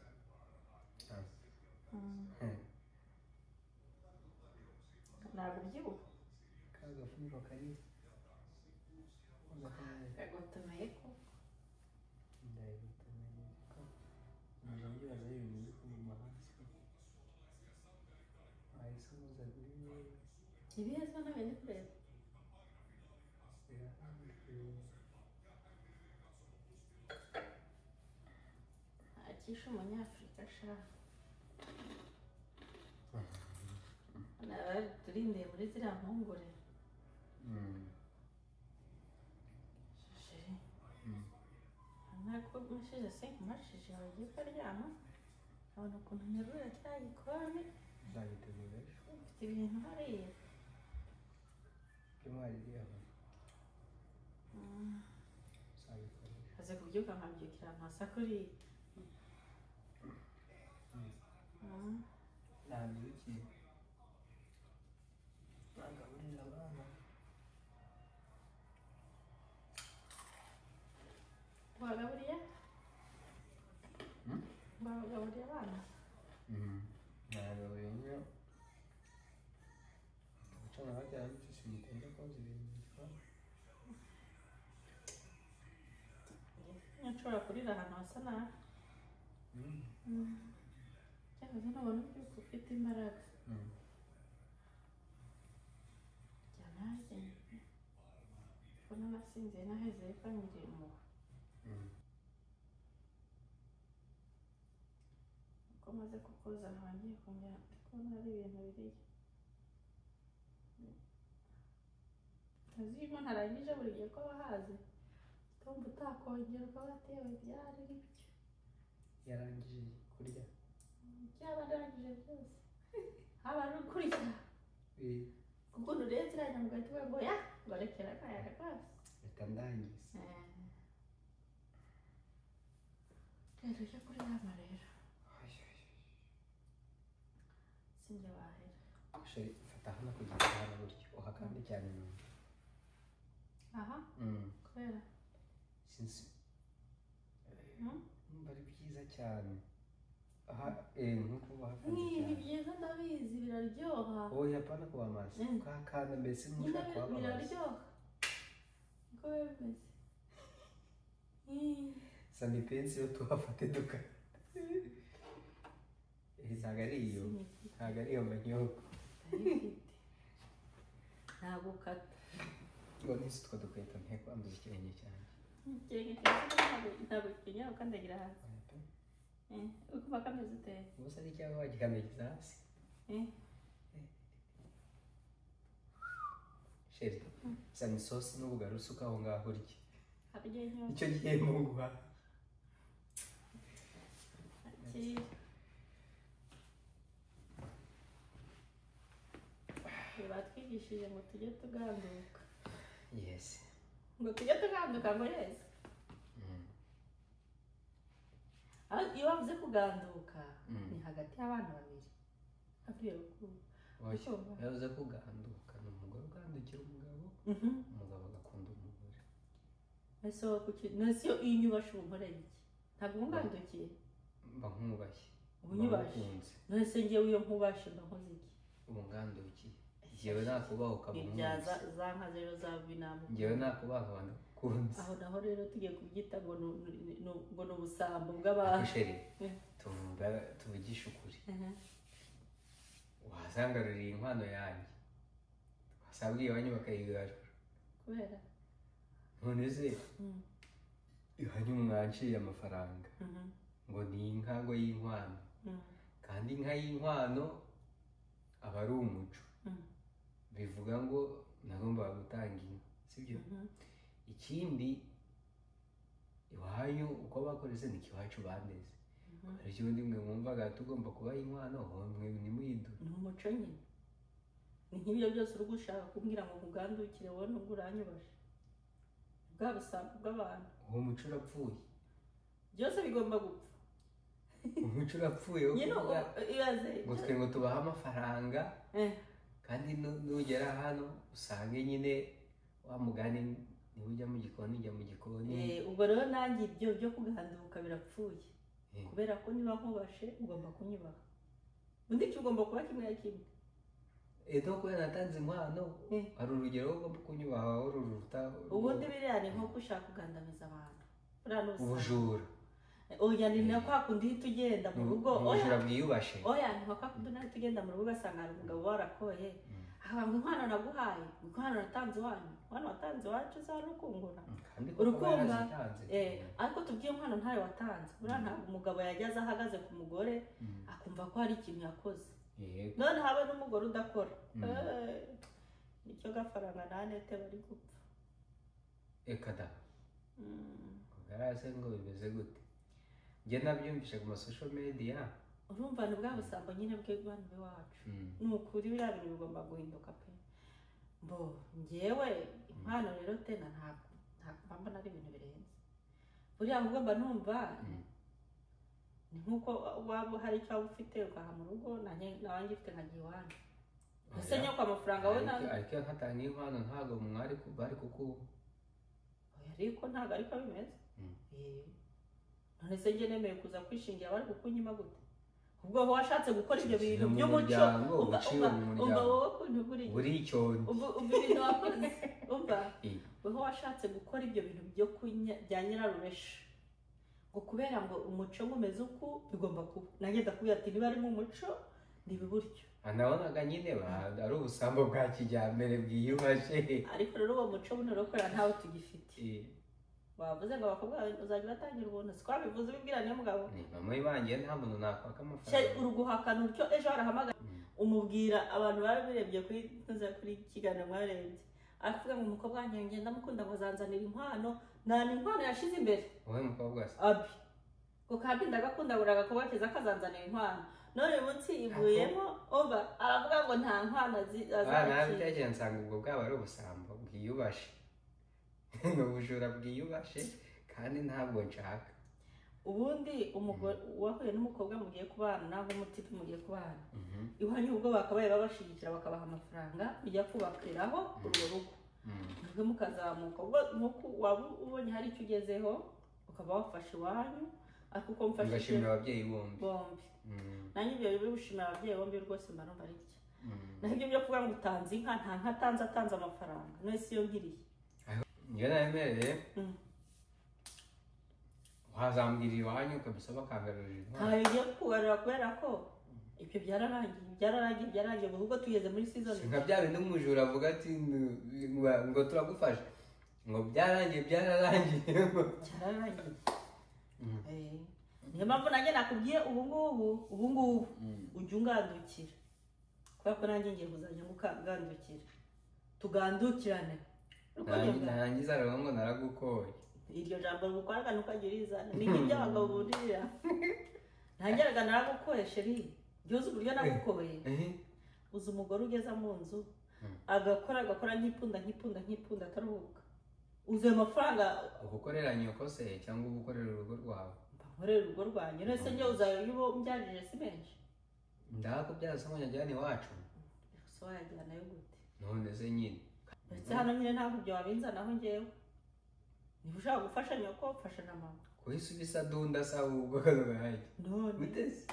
Ntabwo ubyibuha kagafuniko kari kagotomeye ko ndayigotomeye ko nje mbibaza ibintu biri kuguma hasi ahise muza kuri ibiheza nawe ndi kureba. akisha umunyafurika ashaka turindeye muri ziriya mpungure. ntabwo mashije se kumashije wagiye ukaryama abona ukuntu nterura cya gikoni ndagiteguye ufite ibintu hariya by'umwari iriho aze kubyuka nkabyukira amasa kuri nabyukiye nagaburira abana. wagaburiye wagaburiye abana. nagaburiye nyine gucana bajyana n'icyo gitenda koza ibintu bitwara. nshobora kurira ahantu hasa nabi. cyangwa se nabona ubyuka ufite imbaraga. jya nanjye mbona nasinziye naheze kangiriye impuhwe. ko maze kukoza ntangiye kongera kubona ari ibintu biriya azi umuntu arangije buri gihe ko wahaze utumva utakongera ukaba watewe byari byo yarangije kurya byaba arangije byose haba ari ukurya kuko uretse irajya mu gahita ngo ya ngo rekera akayaga rwose reka ndangize rero ujya kuryama rero sinjye wahera sheri fata hano ku gitanda gutyo uhakande cyane inyuma aha kubera sinzi bari byiza cyane aha nkuko bahakande ni cyane byiza ndabizi biraryoha oya hapana kuba amazi ukahakanda mbese nk'ushaka kuba amazi biraryoha niko biba bimeze sani pensi yo tuhafate dukata ntabwo ari iyo ntabwo ari iyo manyobwa ntabwo ukata ngo nisi utwo dukweto nteko anduza ikirenge cyanjye ikirenge cyanjye ntabwo kinyara ukandagira hasi ukumva kameze uteye gusa ari cyangwa wagikandagiza hasi sheri sani isosi n'ubugari usuka aho ngaho urya icyo gihe muguha batwigishije ngo tujye tuganduka yes ngo tujye tuganduka ngo yesi iyo bavuze kuganduka ni hagati y'abana babiri avuye rukuru yavuze kuganduka ni umugore ugandukira umugabo umugabo agakunda umugore ese iyo unyubashe ubunkoreye iki ntabwo umwandukiye mba nkubashye ubu nyubashe nonese ngewe iyo nkubashe mba nkoze iki ubu ngandukiye ngewe nakubaho ukaba umwuzi za nka rero za binamu ngewe nakubaho abantu kunze aho naho rero tugiye kubyita ngo ni ubusambo bw'abantu sheri tuvugishe ukuri wasangaruriye inkwano yanjye wasabwa iwanyu bakayigarura kubera none se iwanyu mwanciye amafaranga ngo ni inka ngo y'inkwano kandi inka y'inkwano aba ari umuco bivuga ngo nagombaga gutanga inka sibyo ikindi iwanyu uko bakoreze ni iwacu bandeze hari ikindi mwe mwumvaga tugomba kubaha inkwano mwe ntimuyiduhe ni umuco nyine ni nk'ibyo byose uri gushaka kumbwira ngo nkugandukire wowe nubwo uranyubashe bwa busambo bw'abantu uwo muco urapfuye byose bigomba gupfa umuco urapfuye wo kuvuga ngo twe ngo tubahe amafaranga kandi nugera hano usange nyine wa mugani niba ujya mu gikoni ujya mu gikoni ubwo rero nanjye ibyo byo kuganduka birapfuye kubera ko niba nkubashe ugomba kunyubaha undi icyo ugomba kuba kimwe na kimwe no kubera natanze inkwano hari urugero ugomba kunyubaha aho ruruta ubundi biriya ni nko gushaka kugandamiza abantu ubujura oya ni na kwa kundi uhita ugenda mu rugo ubujura bwiyubashe oya ni nka kwa kundi uhita ugenda mu rugo ugasanga hari umugabo warakoye ngo inkwano naguhaye inkwano natanze iwanyu inkwano watanze iwacu za rukungura urukumva ariko tubwiye inkwano ntayo watanze buriya ntabwo umugabo yageze ahagaze ku mugore akumva ko hari ikintu yakoze none habe n'umugore udakora nicyo gafaranga na nete bari gupfa eka da ugarase ngo bimeze gute njye nabyumvishe ku masosho media urumva ni bwa busambo nyine bw'abantu b'iwacu ni ukuri biriya bintu bigomba guhinduka pe mbo njyewe inkwano rero tena ntabwo mbona ari ibintu birenze buriya ahubwo mba numva ni nk'uko waba hari icyo waba ufite ukaha mu rugo nanjye ufite nkagiye iwanyu ese nyoko amafaranga we ariko iyo nkatanga inkwano ntabwo mwari bari kukuba ariko ntabwo ariko bimeze none se njye nemeye kuza kwishingira bari kukunyima gute ubwo aho washatse gukora ibyo bintu by'umuco umva wowe kuntu buri icyondo umva ibintu wakoze umva wowe washatse gukora ibyo bintu bya nyiraruresha ngo kubera ngo umuco ngumeze uku bigomba kuba nanjye ndakubwira ati niba ari mu muco niba iburyo nabonaga nyine ari ubusambo bwa kijyambere bwiyubashe ariko rero uwo muco buno rero kubera ntawe tugifite wavuze ngo abakobwa uzajya uratangira ubuntu siko wabivuze ubibwira niyo mugabo ni mama ibangiye nta muntu nakwaka cye amafaranga uruguhakana utyo ejo harahamagara umubwira abantu bari birebye kuri kiganiro mwarebye avuga ngo umukobwa wanjye ngenda mukunda ngo zanzanira inkwano nta n'inkwano yashize imbere wowe mukobwa se abi ngo kandi ndagakunda buri agakobwa keza kazanzanira inkwano none uyu munsi ivuyemo oba aravuga ngo nta nkwano nabitekereje nsanga ubwo bwaba ari ubusambo bwiyubashe ni ubujura bwiyubashe kandi ntabwo nshaka ubundi umugore wahuye n'umukobwa mugiye kubana nangwa umutipe mugiye kubana iwanyu ubwo bakabaye babashigikira bakabaha amafaranga bijya kubakiraho urwo rugo nubwo mukazamuka ubwo nuko waba ubonye hari icyo ugezeho ukaba wafashe iwanyu ariko uko mfashe ngashimira ababyeyi bombi nanjye ibyo biri gushimira ababyeyi bombi rwose mba numva ari iki naho ibyo byo kuvuga ngo utanze inka nta nka atanze amafaranga none si yo ngiriye njye naremereye wazambwira iwanyu kabisa bakangarurira ntayo ugiye kukugarura kubera ko ibyo byararangiye ubwo tugeze muri season nka bya bindi umujura avuga ati ngo turagufasha ngo byararangiye byararangiye niyo mpamvu nanjye nakubwiye ubu ngubu ujya ungandukira kubera ko nanjye ngiye kuzajya ngukandukira tugandukirane narangiza rero ngo naragukoye iryo jambo gukora nukagira izana ni nk'iby'abagabo burira ntangeraga naragukoye sheri byuze uburyo nagukoye uzi umugore ugeza mu nzu agakora nk'ipunda ataruhuka uzuye amafaranga ugukorera nyoko se cyangwa ugukorera urugo rwawe nkorera urugo rwanjye nese njye uzayo mbyarije si menshi ndakubyaza se nkajyana iwacu so wayajyanayo gute none se nyine ndetse hano nyine ntabwo ibyo wabinzanaho njyewe niba ushaka gufasha nyoko fasha na mama kuhise ubisa dunda sawa ubwo kazogahaye none biteze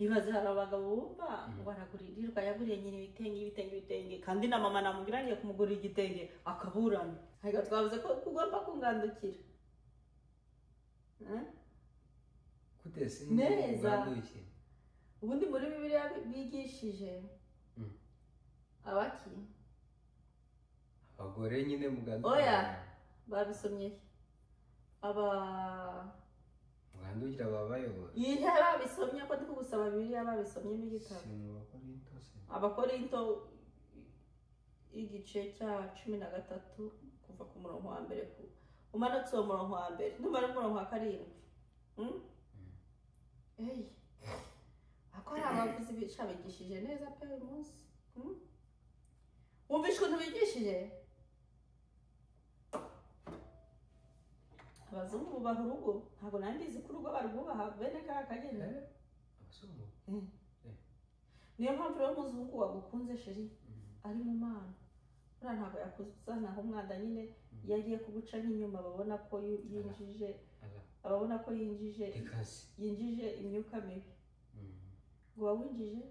ibaze hari abagabo bumva ngo aragurirwa yaguriye nyine ibitenge kandi na mama namubwira ngiye kumugurira igitenge akaburana ntabwo twavuze ko ugomba kungandukira kutese neza ubundi muri bibiliya bigishije abaki abagore nyine mugandukira oya babisomye mugandukira babayobora yihe babisomye ko ndi kugusaba bibiliya babisomyemo igitabo abakorinto igice cya 13 kuva ku murongo wa mbere umanutse uwo murongo wa mbere numara umurongo wa 7 akora abavuzi bigishije neza pe uyu munsi wumvise ukuntu bigishije abazungu bubaha urugo ntabwo nandizi ko urugo barwubaha bene kariya kageni niyo mpamvu rero umuzungu wagukunze sheri ari mu mana uriya ntabwo yakuzanaho umwanda nyine iyo agiye kuguca nk'inyuma babona ko yinjije ababona ko yinjije imyuka mibi ngo wawinjije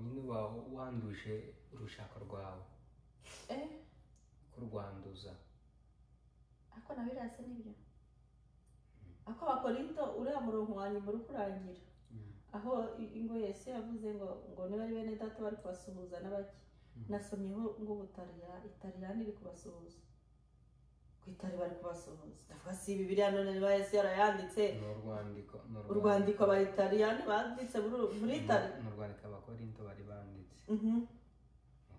nyine wanduje urushako rwawe kurwanduza ako nawe birasa n'ibyo ako abakorinto uriya murongo wa nyuma uri kurangira aho ingo Yesu yavuze ngo niba ari bene data bari kubasuhuza n'abaki nasomyeho ngo Italiyani iri kubasuhuza ku Itali bari kubasuhuza ndavuga si bibiliya none niba Yesu yarayanditse urwandiko aba Italiyani banditse muri Itali n'urwandiko abakorinto bari banditse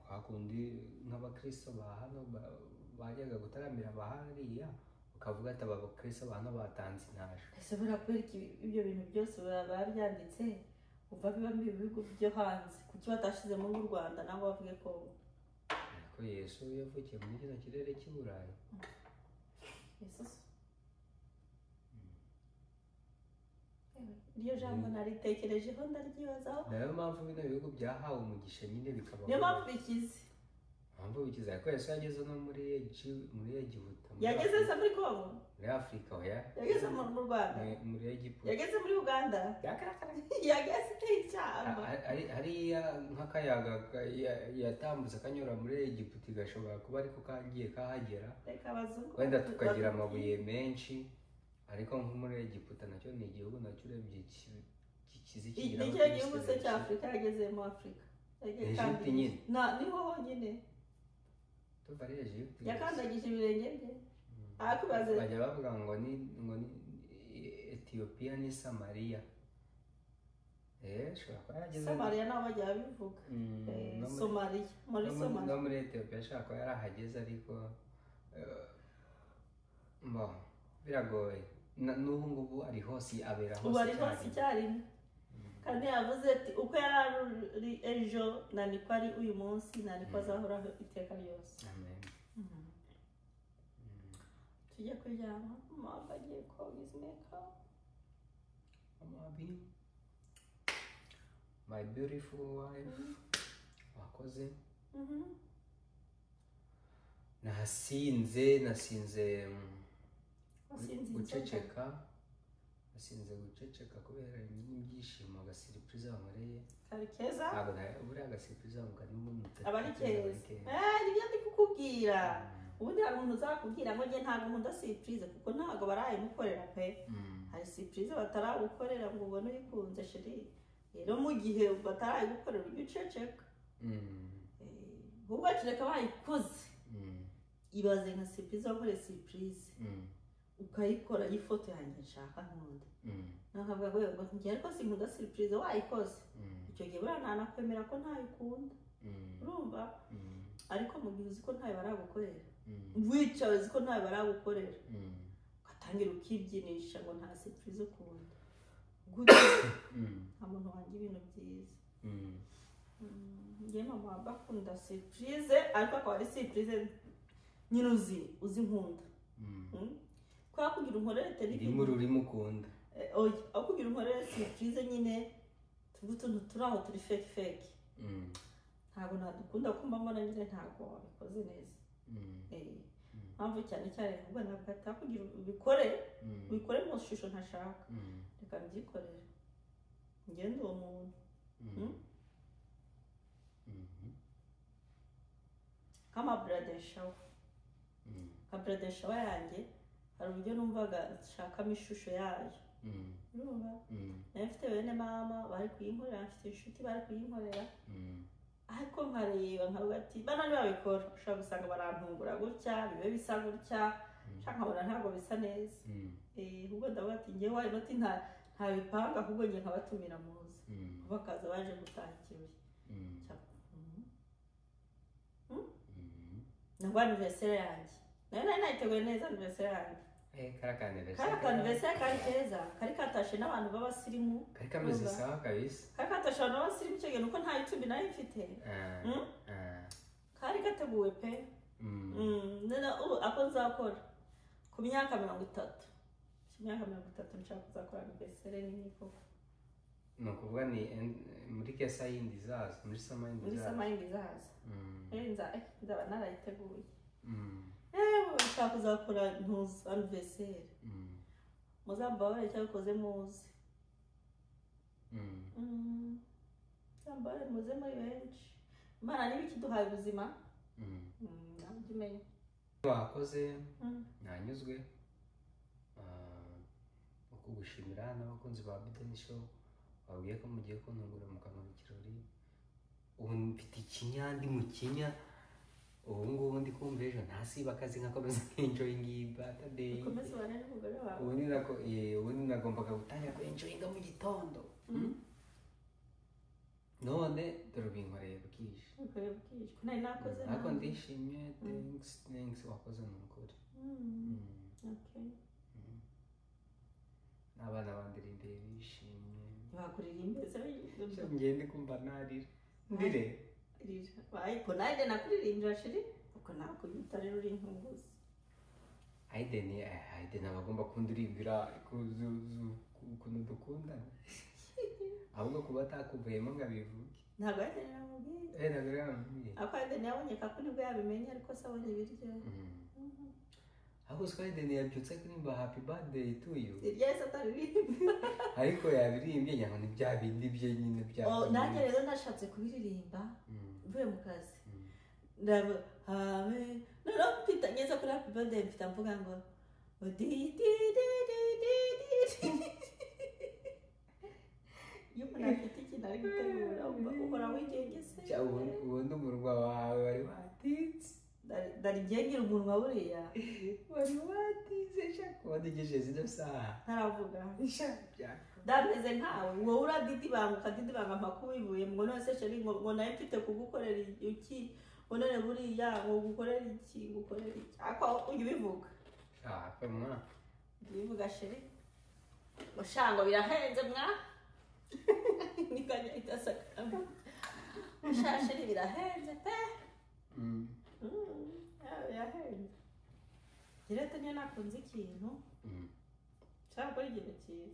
hakundi nk'abakristo ba hano bajyaga gutaramira bahariya ukavuga ati aba bakristo ba hano batanze intaje ese kubera ibyo bintu byose babyanditse uva biba mu bihugu byo hanze kuki batashizemo mu Rwanda nabo bavuge ko ariko Yesu yavukiye muri kino kirere cy'i Burayi iryo jambo naritekerejeho ndaryibazaho nayo mpamvu bino bihugu byahawe umugisha nyine bikaba niyo mpamvu bikize ariko Yesu yageze no muri Egiputa yageze se muri Kongo muri Afurika oya yageze mu Rwanda muri Egiputa yageze muri Uganda yageze cyangwa hariya nk'akayaga yatambutse kanyura muri Egiputa igashobora kuba ariko kagiye kahagera wenda tukagira amabuye menshi ariko nko muri Egiputa nacyo ni igihugu nacyo urebye gikize kigira nicyo gihugu se cya Afurika yageze mu Afurika Egypte nyine niho honyine tuva ari Egypte yakandagije ibirenge bye akubaze bajya bavuga ngo ni Ethiopia ni Samaria. Shobora kuba yarageze Somalia nabo bajya babivuga. Somalia muri Somalia no muri Ethiopia shaka ko yarahageze ariko biragoye n'ubu ngubu ari hose abera hose. ubu ari hose icyarimwe kandi yavuze ati uko yari ari ejo na niko ari uyu munsi na niko azahoraho iteka ryose. Amen. Tujya kuryama mama agiye koga izimeka. Amabi my beautiful wife wakoze. nasinze guceceka kubera ibyishimo agasiripurize bankoreye kari keza ntabwo buriya agasiripurize bankoreye aba ari keza nibyo ndi kukubwira. ubundi hari umuntu uzakubwira ngo njye ntabwo nkunda surprise kuko ntabwo barayimukorera pe. hari surprise bataragukorera ngo ubone uyikunze sheri. rero mu gihe batarayigukorera ujye uceceka. ahubwo kereka bayikoze ibaze nka surprise wakoreye surprise ukayikora y'ifoto yanjye nshaka nkunda nakavuga ngo njye ariko sinkunda surprise wayikoze icyo gihe buriya ntanakwemera ko ntayikunda urumva. ariko mu gihe uzi ko ntayo baragukorera wicaye uzi ko ntayo baragukorera ugatangira ukibyinisha ngo nta surprise ukunda gutyo nta muntu wanjye ibintu byiza. njye mama bakunda surprise ariko akaba ari surprise nyine uzi nkunda. kwa kugira unkorere irimo ururimo ukunda oya aho kugira unkorere surprise nyine tuvutuntu turaho turi fake ntabwo nadukunda ko mbona nyine ntabwo wabikoze neza. mpamvu cyane cyane ahubwo ntabwo atakugira ubikore mu shusho ntashaka reka mbyikorere ngende uwo muntu. kama brother shower brother shower yanjye hari uburyo numvaga nshakamo ishusho yayo urumva. mfite bene mama bari kuyinkorera mfite inshuti bari kuyinkorera ariko nkareba nkavuga ati bana ntibabikora ushobora gusanga barantungura gutya bibe bisa gutya nshaka nkabona ntabwo bisa neza. ahubwo ndavuga ati njyewe why not ntabipanga ahubwo njye nkabatumira muze bakaza baje gutaha ikirori nabwo anniversaire yanjye nayo nayiteguye neza anniversaire yanjye. kari anniversaire kari keza kari katashe n'abantu b'abasirimu kari kameze sawa kabisa kari katashe abantu b'abasirimu icyo gihe nuko nta YouTube nayo mfite kari gateguwe pe. ubu ako nzakora ku myaka 30 nshaka kuzakora anniversaire nini koko. ni ukuvuga ni muri kesa yindi zaza muri sama yindi zaza nzaba narayiteguye. nshaka kuzakora anniversaire muzambabare cyabikoze muzi muzambabare muze muri benshi imana niba ikiduhaye ubuzima ntabwo umenye. wakoze nanyuzwe kugushimira n'abakunzi ba Bideni Show babwiye ko mugiye kuntungura mu kanwa ikirori. ubu mfite ikinyandi mu kinya ubu ngubu ndi kumva ejo ntasiba akazi nkakomeza enjoying birthday. ubu ni nagombaga gutangira ku enjoyinga mu gitondo none dore binkoreye bwije nako ndishimye. thanks wakoze mu ukuri. n'abana bandirimbiye bishimye bakuririmbiza ngende kumva narira ndire ariko nanjye nakuririmbira shiri uko nakubita rero uri intunguzi. Aiden abagomba kundirimbira ukuntu dukundana ahubwo kuba atakuvuyemo ngo abivuge ntabwo Aiden yamubwiye ako Aiden yabonye ko nibwo yabimenye ariko se abonye ibiryo ahubwo Aiden yabyutse kuririmba happy birthday to you yes ataririmba ariko yabirimbye nyaho ni bya bindi bye nyine bya nanjye rero nashatse kubiririmba mvuye mu kazi none mfite ngeze kuri happy birthday mfite mvuga ngo iyo umuntu afite ikintu ari gutegura uhora wigengese ubundi umurwa wawe wari watitse ndari ngira umunwa buriya wari watize shaka wadegeje zino saha ntaravuga ishaka ndameze nkawe wowe uradidibanga mpaka ubivuye ngo none se sheri ngo nawe mfite kugukorera iki ngo none buriya ngo gukorera iki ako ujya ubivuga shaka mwa ubivuga sheri ushango birahenze mwa nikanya itasakama ushasheri birahenze pe birahenze direte niyo nakunze ikintu nshaka gukora ikintu cyiza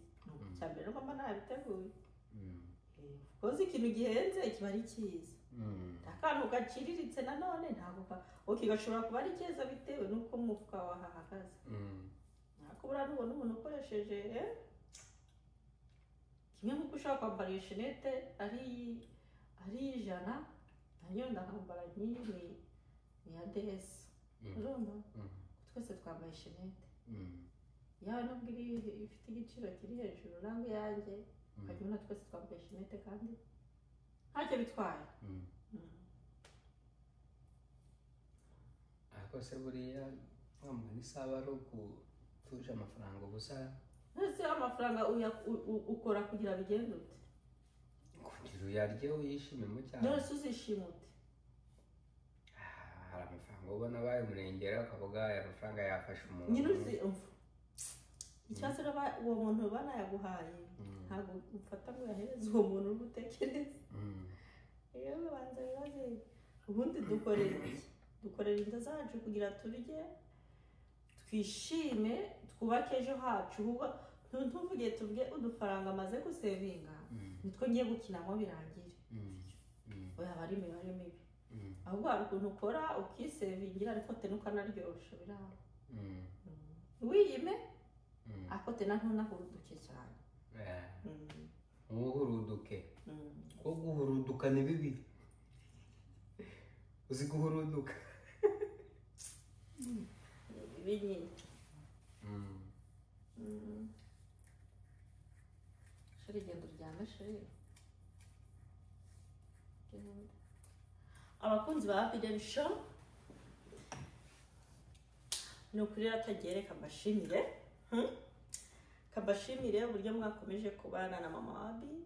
cya mbere nuko mba nabiteguye koze ikintu gihenze kiba ari cyiza akantu gaciriritse nanone ntabwo gashobora kuba ari cyiza bitewe n'uko mu mufuka wahahagaze ariko buriya nubona umuntu ukoresheje kimwe nk'uko ushobora kwambara iyo shenete ari 100 nayo ndakambara nk'iyi ni iya DS urumva twese twambaye shenete yawe nubwo ifite igiciro kiri hejuru nangwa yanjye ukajya twese twambaye shenete kandi ntacyo bitwaye ariko se buriya wambaye n'isaba ari ukutuje amafaranga ubusa ese amafaranga ukora kugira bigende ute kugira uyarye uyishimemo cyane none se uzishima ute hari amafaranga ubona baye umurengera ukavuga aya mafaranga yafasha umuntu nyine uzi icyatsi uwo muntu banayaguhaye ntabwo ufata ngo uyahereze uwo muntu uri gutekereza iyo babanza bibaze ubundi dukorera inda zacu kugira turye twishime twubake ejo hacu ntuvuge tuvuge udufaranga amaze gusevinga nitwo ngiye gukinamo birangire oya aba ari imibare mibi ahubwo hari ukuntu ukora ukisevingira ariko te nukanaryoshya biraho wiyime ariko te ntunahuruduke cyane ntuhuruduke ko guhuruduka ni bibi uzi guhuruduka bibi nyine sheri genda uryame sheri abakunzi ba Biden Show ni ukuri atagere kabashimire uburyo mwakomeje kubana na mama Abi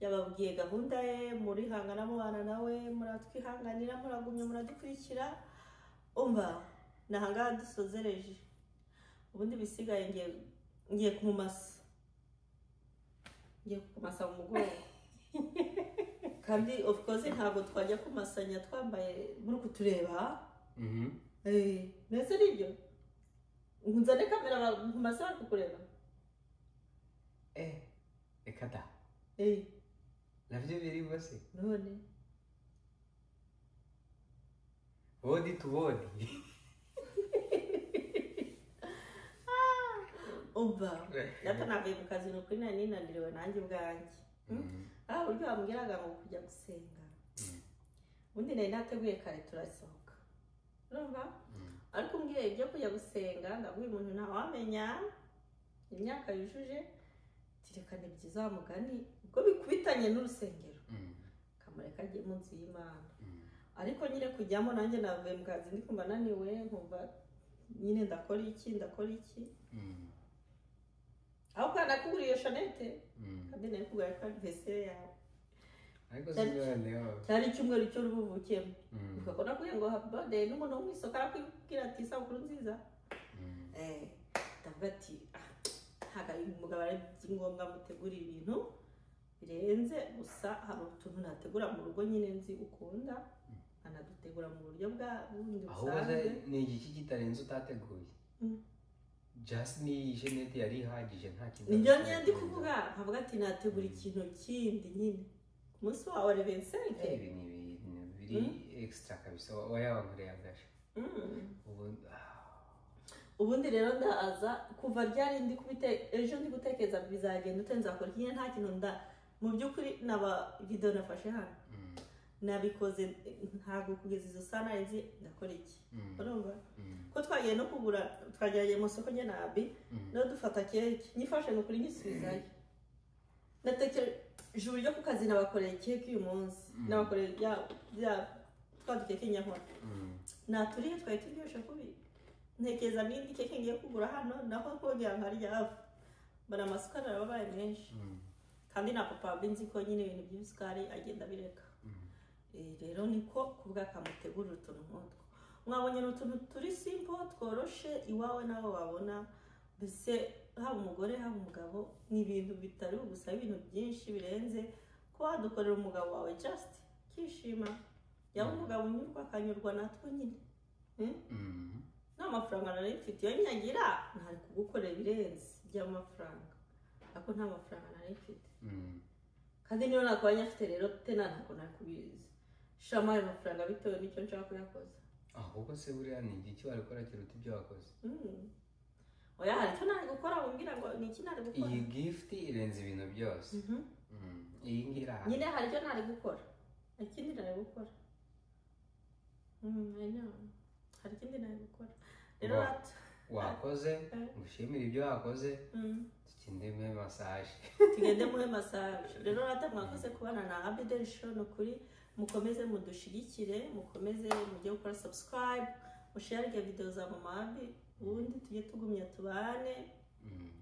yababwiye gahunda ye muri hangana mubana nawe muratwihanganira muragumye muradukurikira umva nahangaha dusozereje ubundi bisigaye ngiye kumasa mu mugongo kandi of course ntabwo twajya kumasanya twambaye muri kutureba nese nibyo nzane kamera kumasa bari kukureba reka da nabyo birimo se none bodi tu bodi umva data navuye mu kazi nuko nari ninaniriwe nanjye ubwanjye buryo bambwiraga ngo kujya gusenga ubundi nari nateguye kare turasohoka urumva ariko umbwiye ibyo kujya gusenga ndabwiye umuntu ntawamenya imyaka yujuje tireka ni byiza wa mugani ubwo bikubitanye n'urusengero kamureka agiye munsi y'Imana ariko nyine kujyamo nanjye navuye mu kazi ndi kumva naniwe nkumva nyine ndakora iki aho kana kuguriye shanete kandi nayo kugura kwa anniversaire yawe ariko sinone cyari icyumweru cyo rubuvukiyemo ukakona kuye ngo happy birthday n'umuntu wo mwisoko arakubwira ati isabukuru nziza ndavuga ati ntago ari umugabo ari ngombwa mutegura ibintu birenze gusa hari utuntu nategura mu rugo nyine nzi ukunda anadutegura mu buryo bwa bundi busanzwe ni igiki kitarenze utateguye just ni jenete yari ihagije nta kintu nibyo nyine ndi kuvuga nkavuga ati nategura ikintu kindi nyine umunsi wawe ari 25 ibi ni biri extra kabisa wayaba muri yagasha ubundi rero ndaza kuva ryari ndi ejo ndi gutekereza bizagenda utenzakora nyine nta kintu mu by'ukuri naba video nafashe hano nabikoze ntabwo kugeza izo sana nzi ndakora iki urumva ko twagiye no kugura twagerageje mu soko njye na Abi no dufata keke nyifashe no kuri nyisubizayo natekereje uburyo ku kazi nabakoreye keke uyu munsi nabakoreye ya twadukeke nyahora naturiye twari turyoshe kubi ntekereza n'indi keke ngiye kugura hano naho nkongera nkarya hafi mbona amasukari arabaye menshi kandi na papa binzi ko nyine ibintu by'isukari agenda bireka rero niko kuvuga akamutegurira utuntu nk'utwo mwabonye n'utuntu turi simple tworoshe iwawe nawe wabona mbese haba umugore haba umugabo ni ibintu bitari gusaba ibintu byinshi birenze ko wadukorera umugabo wawe just kishima yaba umugabo unyurwa akanyurwa natwe nyine nta mafaranga nari mfite iyo nyagira ntari kugukorera ibirenze by'amafaranga ariko nta mafaranga nari mfite kandi niyo nakaba nyafite rero tena ntabwo nari kubizi shama ayo mafaranga bitewe n'icyo nshaka kuyakoza ahubwo se buriya ni igiki warikora kiruta ibyo wakoze oya hari icyo nari gukora wumvira ngo ni iki nari gukora iyi gift irenze ibintu byose iyi ngira nyine hari icyo nari gukora ikindi nari gukora hari ikindi nari gukora rero wakoze ngushimire ibyo wakoze tugende muri massage rero rata mwakoze kubana na Abidel Show nukuri mukomeze mudushigikire mukomeze mujye gukora subscribe mushare video za mama Abi ubundi tujye tugumya tubane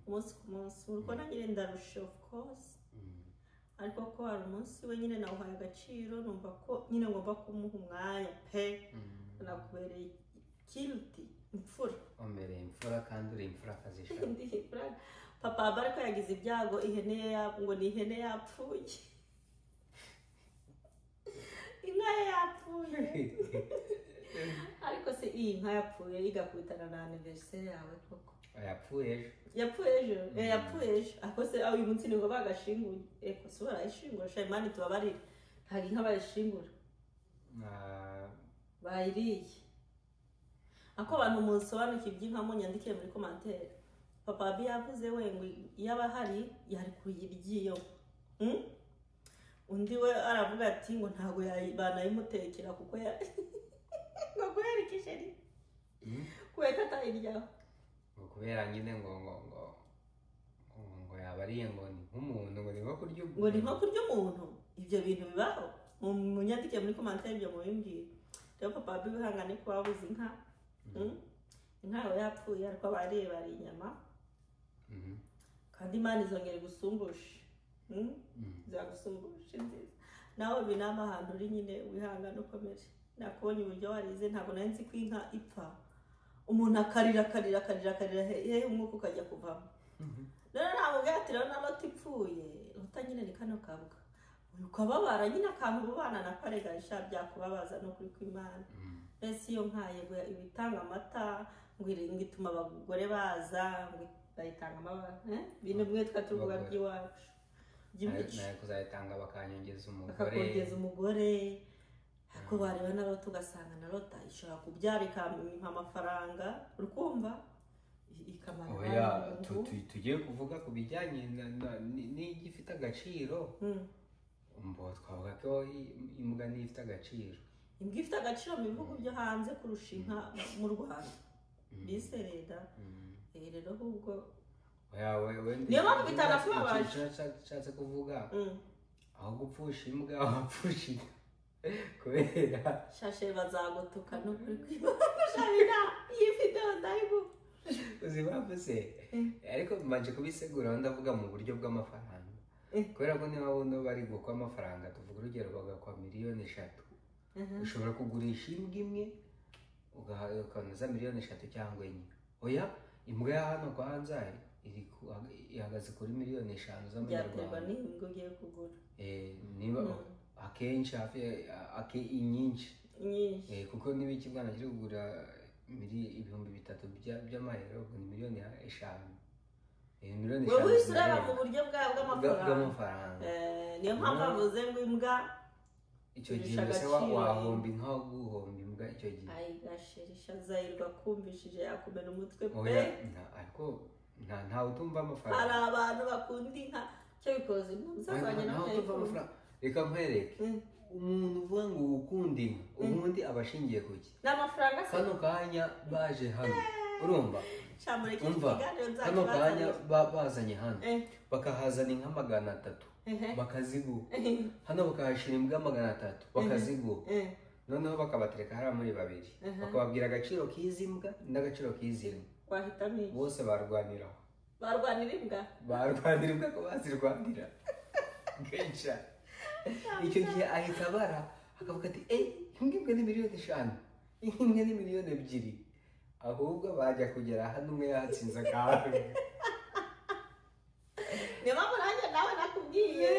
umunsi ku munsi uriko nagire ndarusha of course ariko ko hari umunsi we nyine nawuhaye agaciro numva ko nyine ngomba kumuha umwanya pe nakubereye kilti imfura omereye imfura kandi uri imfura kazisha papa bariko yagize ibyago ihene ngo ni ihene yapfuye inka yapfuye ariko se iyi nka yapfuye igakubitana na anniversaire yawe koko yapfuye ejo ako se uyu munsi ni ngo bagashinguye eko se barayishingura shayimani tubabarire ntabwo inka bayishingura bayiriye ako abantu musobanukiye iby'inka munyandikiye muri commentaire papa Abi yavuze we ngo yaba hari yari kuyiryiyo undi we aravuga ati ngo ntago banayimutekera kuko ngo guherekeje ni kweka atayiryaho kubera nyine ngo yabariye ngo ni nk'umuntu ngo ni nko kurya ngo ni nko kurya umuntu ibyo bintu bibaho munyandike muri commentaire ibyo mubimbwira rero papa Abi wihangane ko wabuze inka inka yawe yapfuye ariko abareba ari inyama kandi Imana izongera gusumbusha zagusumbusha nziza nawe binama ahantu uri nyine wihangane ukomere nakubonye uburyo warize ntabwo nari nzi ko inka ipfa umuntu akarira hehe umwuka ukajya kuvamo rero ntabwo bwatiraho na lota ipfuye lota nyine ni kano kabuga ukababara nyine akantu ubana na karega isha byakubabaza no kuri kw'Imana mbese iyo nkaye ibitanga amata ngo ituma abagore baza ngo bayitanga amabara ibintu bimwe twatuvuga by'iwacu nayo kuzayitanga bakanyongeza umugore ako bareba na lota ugasanga na lota ishobora kubyara ikampa amafaranga urukumva ikamara tugiye kuvuga ku bijyanye n'igifite agaciro mbo twavuga ko imbwa niyo ifite agaciro imbwa ifite agaciro mu bihugu byo hanze kurusha inka mu Rwanda bisereda rero ahubwo niyo mpamvu bitanakubabaje nshatse kuvuga aho gupfusha imbwa wapfusha inka kubera shashe bazagutuka no kuri kw'Imana shabina iyi video ndayigu uzi impamvu se ariko mbanje kubisegura ndavuga mu buryo bw'amafaranga kubera ko niba wundi bari gukwa amafaranga tuvuga urugero bagakwa miliyoni 3 ushobora kugurisha imbwa imwe ukanoza miliyoni 3 cyangwa 4 oya imbwa ya hano kwa Hanzari ihagaze kuri miliyoni 5 z'amanyarwanda n'imbwa ugiye kugura niba akenshi hafi inyinshi kuko niba ikibwana kiri kugura ibihumbi 3 by'amayero ni miliyoni 5 wowe usura mu buryo bw'amafaranga niyo mpamvu avuze ngo imbwa icyo gihe mbese wahomba inka guhomba imbwa icyo gihe ayigashirisha zayirwa kumvishije yakumena umutwe pe ariko nta utumva amafaranga hari abantu bakunda inka cyo bikoze ntuzavanye n'amafaranga reka nkwereke umuntu uvuga ngo ukunda inka ubundi abashingiye kuki n'amafaranga kano kanya baje hano urumva umva kano kanya bazanye hano bakahazana inka 300 bakaziguha hano bakahashira imbwa 300 bakaziguha noneho bakabatereka hariya muri babiri bakababwira agaciro k'izi mbwa n'agaciro k'izi mbwa wahitamo iki bose barwaniraho barwanira imbwa barwanira imbwa ko bazirwanira kenshi icyo gihe ahita abara akavuga ati imbwa ni miliyoni 5 imbwa ni miliyoni 2 ahubwo bajya kugera hano umwe yatsinze akawe niyo mpamvu nanjye nawe nakubwiye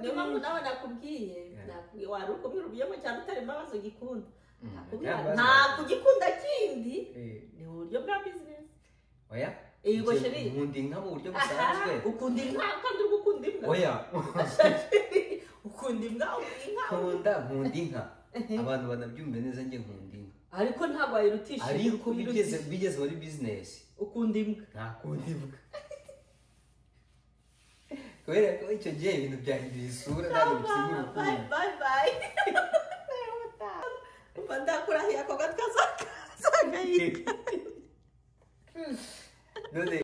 niyo mpamvu nawe nakubwiye wari ukubwira ubuyemo cyane utari imbabazi ugikunda nta kugikunda kindi ni uburyo bwa bizinesi oya yego sheri nkunda inka mu buryo busanzwe ukunda inka kandi uri gukunda imbwa oya ukunda imbwa nkunda inka abantu banabyumve neza njye nkunda inka ariko ntabwo wayirutisha ariko bigeze muri bizinesi ukunda imbwa ntakunda imbwa kubera ko icyo gihe ibintu byahinduye isura ntabwo bisiga urukundo bye ndakurahiye ako gatwe azagayiga none